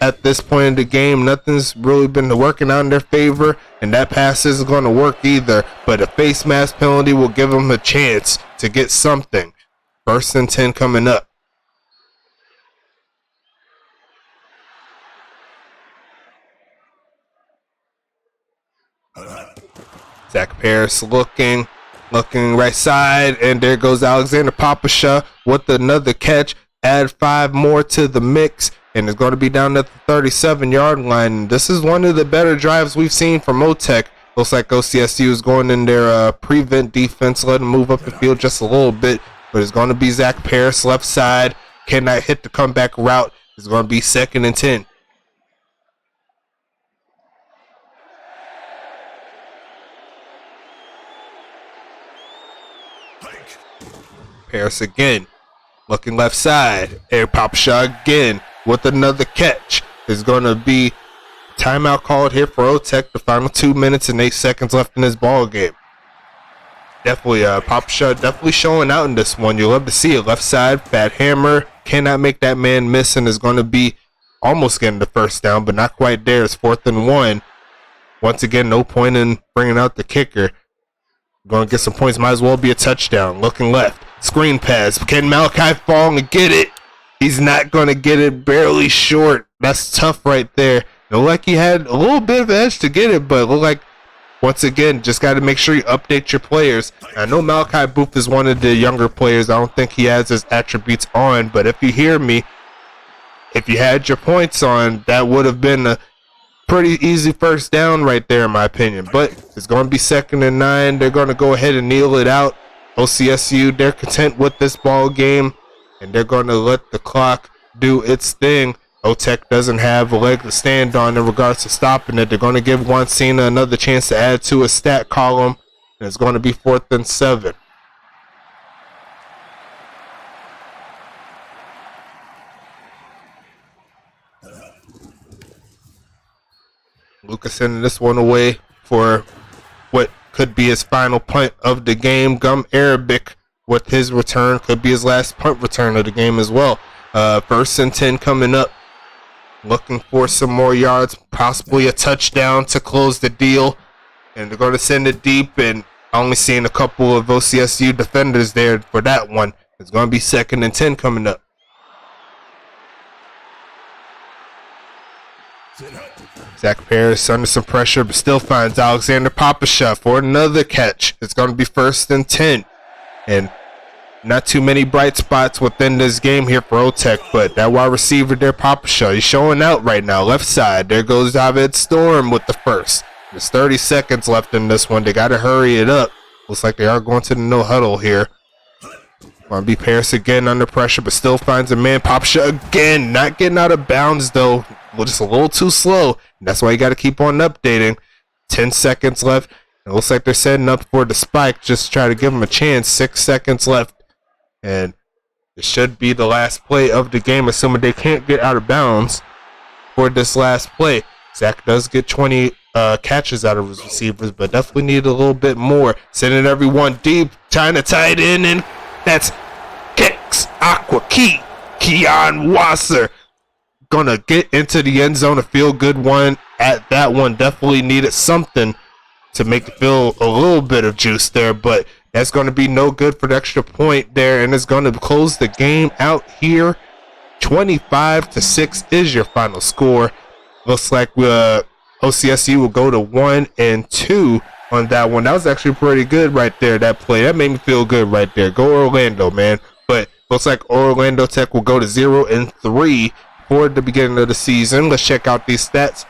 at this point in the game. Nothing's really been working out in their favor, and that pass isn't going to work either. But a face mask penalty will give them a chance to get something. 1st and 10 coming up. Zach Paris looking right side, and there goes Alexander Papasha with another catch. Add 5 more to the mix, and it's going to be down at the 37-yard line. This is one of the better drives we've seen from OTech. Looks like OCSU is going in their prevent defense, let them move up the field just a little bit, but it's going to be Zach Paris left side. Cannot hit the comeback route. It's going to be 2nd and 10. Paris again. Looking left side. Air pop shot again with another catch. There's going to be timeout called here for OTech. The final 2 minutes and 8 seconds left in this ball game. Definitely, pop shot definitely showing out in this one. You'll love to see it. Left side, Fat Hammer cannot make that man miss, and is going to be almost getting the 1st down, but not quite there. It's 4th and 1. Once again, no point in bringing out the kicker. Going to get some points. Might as well be a touchdown. Looking left. Screen pass. Can Malachi Fong get it? He's not going to get it. Barely short. That's tough right there. It looked like he had a little bit of edge to get it, but it looked like, once again, just got to make sure you update your players. I know Malachi Booth is one of the younger players. I don't think he has his attributes on, but if you hear me, if you had your points on, that would have been a pretty easy first down right there in my opinion, but it's going to be 2nd and 9. They're going to go ahead and kneel it out. OCSU, they're content with this ball game, and they're going to let the clock do its thing. OTech doesn't have a leg to stand on in regards to stopping it. They're going to give Wansina another chance to add to a stat column, and it's going to be 4th and 7. Lucas sending this one away for what could be his final punt of the game. Gum Arabic with his return could be his last punt return of the game as well. 1st and 10 coming up. Looking for some more yards, possibly a touchdown to close the deal. And they're going to send it deep, and only seeing a couple of OCSU defenders there for that one. It's going to be 2nd and 10 coming up. Zach Paris under some pressure, but still finds Alexander Papasha for another catch. It's going to be 1st and 10. And not too many bright spots within this game here for OTech, but that wide receiver there, Papasha, he's showing out right now. Left side, there goes David Storm with the first. There's 30 seconds left in this one. They got to hurry it up. Looks like they are going to the no huddle here. Going to be Paris again under pressure, but still finds a man. Papasha again, not getting out of bounds though. Well, just a little too slow. And that's why you got to keep on updating. 10 seconds left. It looks like they're setting up for the spike. Just try to give them a chance. 6 seconds left. And it should be the last play of the game, assuming they can't get out of bounds for this last play. Zach does get 20 catches out of his receivers, but definitely need a little bit more. Sending everyone deep, trying to tie it in, and that's Kex Aqua Key. Keon Wasser gonna get into the end zone. A feel good one at that one. Definitely needed something to make it feel a little bit of juice there, but that's going to be no good for the extra point there, and it's going to close the game out here. 25-6 is your final score. Looks like OCSU will go to 1 and 2 on that one. That was actually pretty good right there, that play. That made me feel good right there. Go Orlando, man. But looks like Orlando Tech will go to 0 and 3 for the beginning of the season. Let's check out these stats.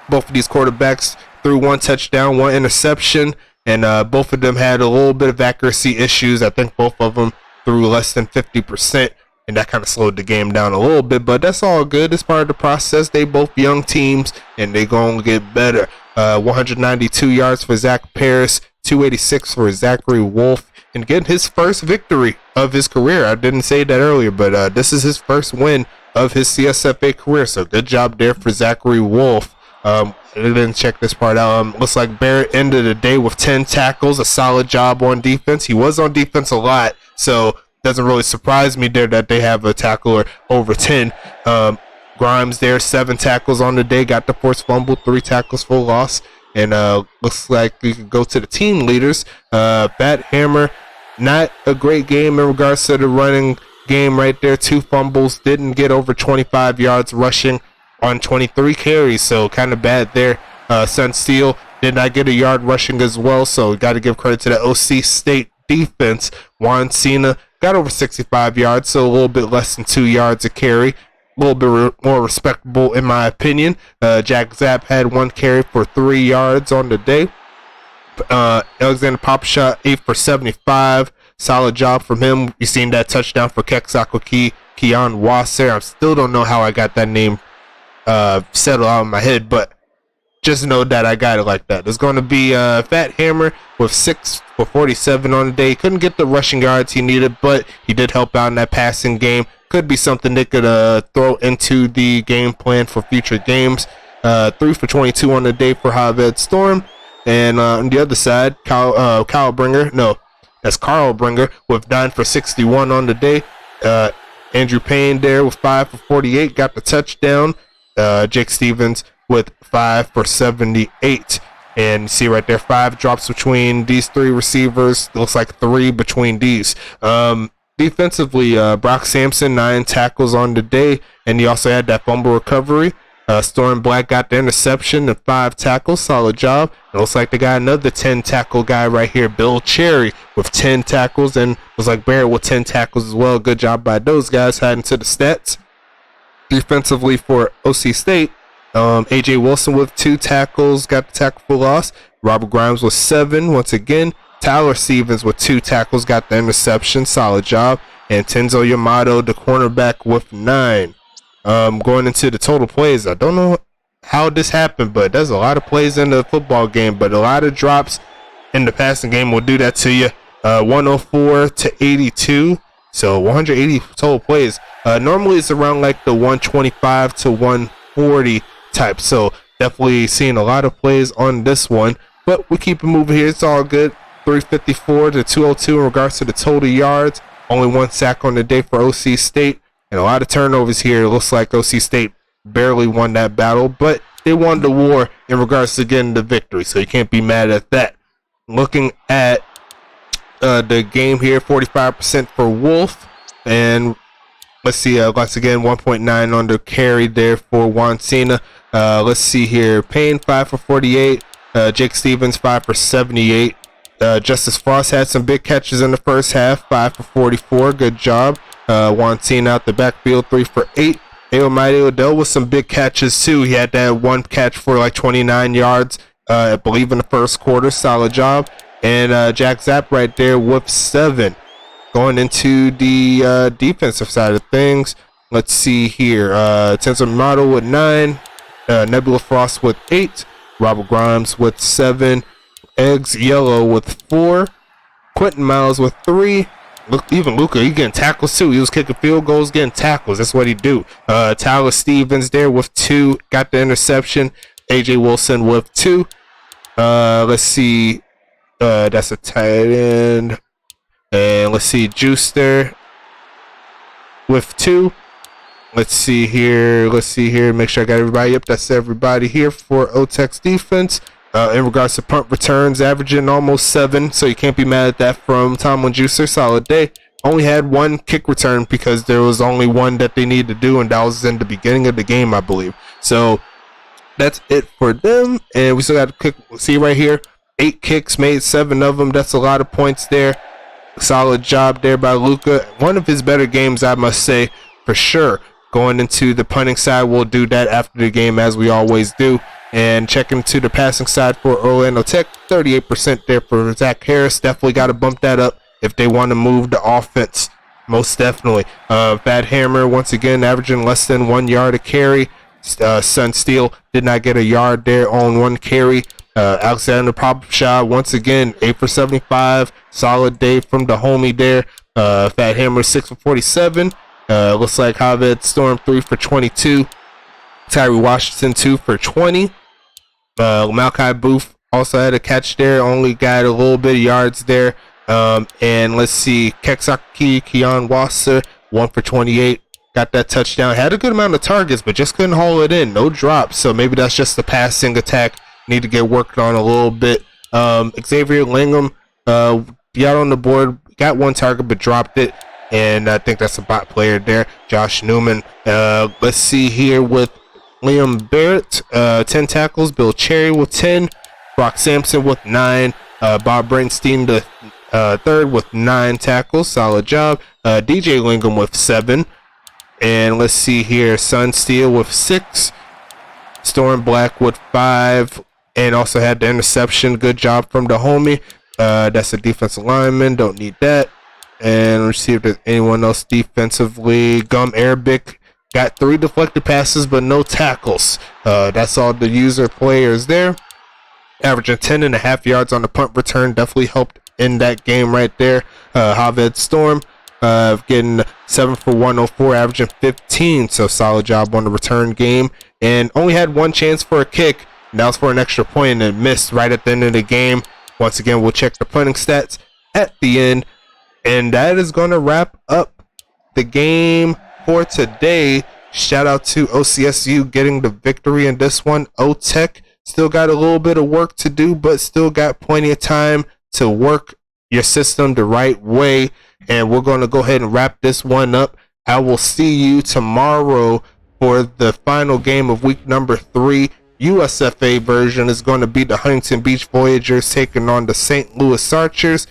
Both of these quarterbacks threw 1 touchdown, 1 interception, and both of them had a little bit of accuracy issues. I think both of them threw less than 50%, and that kind of slowed the game down a little bit, but that's all good. It's part of the process. They both young teams, and they're going to get better. 192 yards for Zach Paris, 286 for Zachary Wolf, and getting his first victory of his career. I didn't say that earlier, but this is his first win of his CSFA career, so good job there for Zachary Wolf. I didn't check this part out. Looks like Barrett ended the day with 10 tackles, a solid job on defense. He was on defense a lot, so doesn't really surprise me there that they have a tackler over 10. Grimes there, 7 tackles on the day, got the forced fumble, 3 tackles for loss, and looks like we could go to the team leaders. Fat Hammer, not a great game in regards to the running game right there. 2 fumbles, didn't get over 25 yards rushing on 23 carries, so kind of bad there. Sun Steele did not get a yard rushing as well, so got to give credit to the OC State defense. Juan Cena got over 65 yards, so a little bit less than 2 yards a carry. A little bit more respectable in my opinion. Jack Zapp had 1 carry for 3 yards on the day. Alexander Papasha 8 for 75. Solid job from him. You seen that touchdown for Kexakwaki, Keon Wasser. I still don't know how I got that name settled out in my head, but just know that I got it like that. There's going to be Fat Hammer with 6 for 47 on the day. Couldn't get the rushing yards he needed, but he did help out in that passing game. Could be something they could throw into the game plan for future games. 3 for 22 on the day for Javed Storm. And on the other side, Carl Bringer with 9 for 61 on the day. Andrew Payne there with 5 for 48, got the touchdown. Jake Stevens with 5 for 78. And you see right there, 5 drops between these 3 receivers. Looks like 3 between these. Defensively, Brock Sampson, 9 tackles on the day, and he also had that fumble recovery. Storm Black got the interception and 5 tackles. Solid job. It looks like they got another 10 tackle guy right here, Bill Cherry, with 10 tackles, and looks like Barrett with 10 tackles as well. Good job by those guys. Hiding to the stats. Defensively for OC State, AJ Wilson with 2 tackles, got the tackle for loss. Robert Grimes with 7 once again. Tyler Stevens with 2 tackles, got the interception, solid job. And Tenzo Yamato, the cornerback, with 9. Going into the total plays, I don't know how this happened, but there's a lot of plays in the football game, but a lot of drops in the passing game will do that to you. 104 to 82, so 180 total plays. Normally it's around like the 125 to 140 type, so definitely seeing a lot of plays on this one, but we keep it moving here. It's all good. 354 to 202 in regards to the total yards. Only 1 sack on the day for OC State, and a lot of turnovers here. It looks like OC State barely won that battle, but they won the war in regards to getting the victory, so you can't be mad at that. Looking at the game here, 45% for Wolf, and let's see, once again, 1.9 on the carry there for Juan Cena. Let's see here, Payne 5 for 48, Jake Stevens 5 for 78. Justice Frost had some big catches in the first half, 5 for 44, good job. Juan Cena out the backfield, 3 for 8. Aomide Odell with some big catches too. He had that one catch for like 29 yards, I believe in the first quarter, solid job. And Jack Zapp right there with 7. Going into the defensive side of things, let's see here. Tenzo Yamato with 9, Nebula Frost with 8, Robert Grimes with 7, Eggs Yellow with 4, Quentin Miles with 3. Look, even Luca, he getting tackles too. He was kicking field goals, getting tackles. That's what he do. Tyler Stevens there with 2, got the interception. AJ Wilson with 2. Let's see. That's a tight end. And let's see, Juicer with 2. Let's see here. Make sure I got everybody. Yep, that's everybody here for OTEC's defense. In regards to punt returns, averaging almost 7, so you can't be mad at that from Tomlin Juicer. Solid day. Only had 1 kick return because there was only 1 that they needed to do, and that was in the beginning of the game, I believe. So that's it for them. And we still got to kick. See right here, 8 kicks, made 7 of them. That's a lot of points there. Solid job there by Luca. One of his better games, I must say, for sure. Going into the punting side, we'll do that after the game, as we always do. And checking to the passing side for Orlando Tech, 38% there for Zach Harris. Definitely got to bump that up if they want to move the offense. Most definitely. Fat Hammer, once again, averaging less than 1 yard a carry. Sun Steele did not get a yard there on 1 carry. Alexander Popshah, once again, 8 for 75. Solid day from the homie there. Fat Hammer, 6 for 47. Looks like Javed Storm, 3 for 22. Tyree Washington, 2 for 20. Malachi Booth also had a catch there. Only got a little bit of yards there. And let's see, Keksaki Keon Wasser, 1 for 28. Got that touchdown. Had a good amount of targets, but just couldn't haul it in. No drops. So maybe that's just the passing attack. Need to get worked on a little bit. Xavier Lingham, got on the board. Got 1 target, but dropped it. And I think that's a bot player there. Josh Newman. Let's see here with Liam Barrett, 10 tackles. Bill Cherry with 10. Brock Sampson with 9. Bob Bernstein, the third, with 9 tackles. Solid job. DJ Lingham with 7. And let's see here. Sun Steele with 6. Storm Black with 5. And also had the interception. Good job from the homie. That's a defensive lineman. Don't need that. And let's see if there's anyone else defensively. Gum Arabic got 3 deflected passes, but no tackles. That's all the user players there. Averaging 10.5 yards on the punt return. Definitely helped in that game right there. Javed Storm getting 7 for 104, averaging 15. So solid job on the return game. And only had 1 chance for a kick. And that was for an extra point, and it missed right at the end of the game. Once again, we'll check the punting stats at the end. And that is going to wrap up the game for today. Shout out to OCSU getting the victory in this one. OTech still got a little bit of work to do, but still got plenty of time to work your system the right way. And we're going to go ahead and wrap this one up. I will see you tomorrow for the final game of week number 3. USFA version is going to be the Huntington Beach Voyagers taking on the St. Louis Archers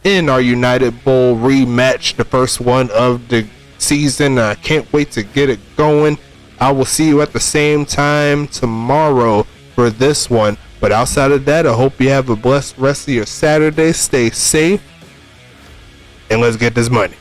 in our United Bowl rematch, the first one of the season. I can't wait to get it going. I will see you at the same time tomorrow for this one. But outside of that, I hope you have a blessed rest of your Saturday. Stay safe, and let's get this money.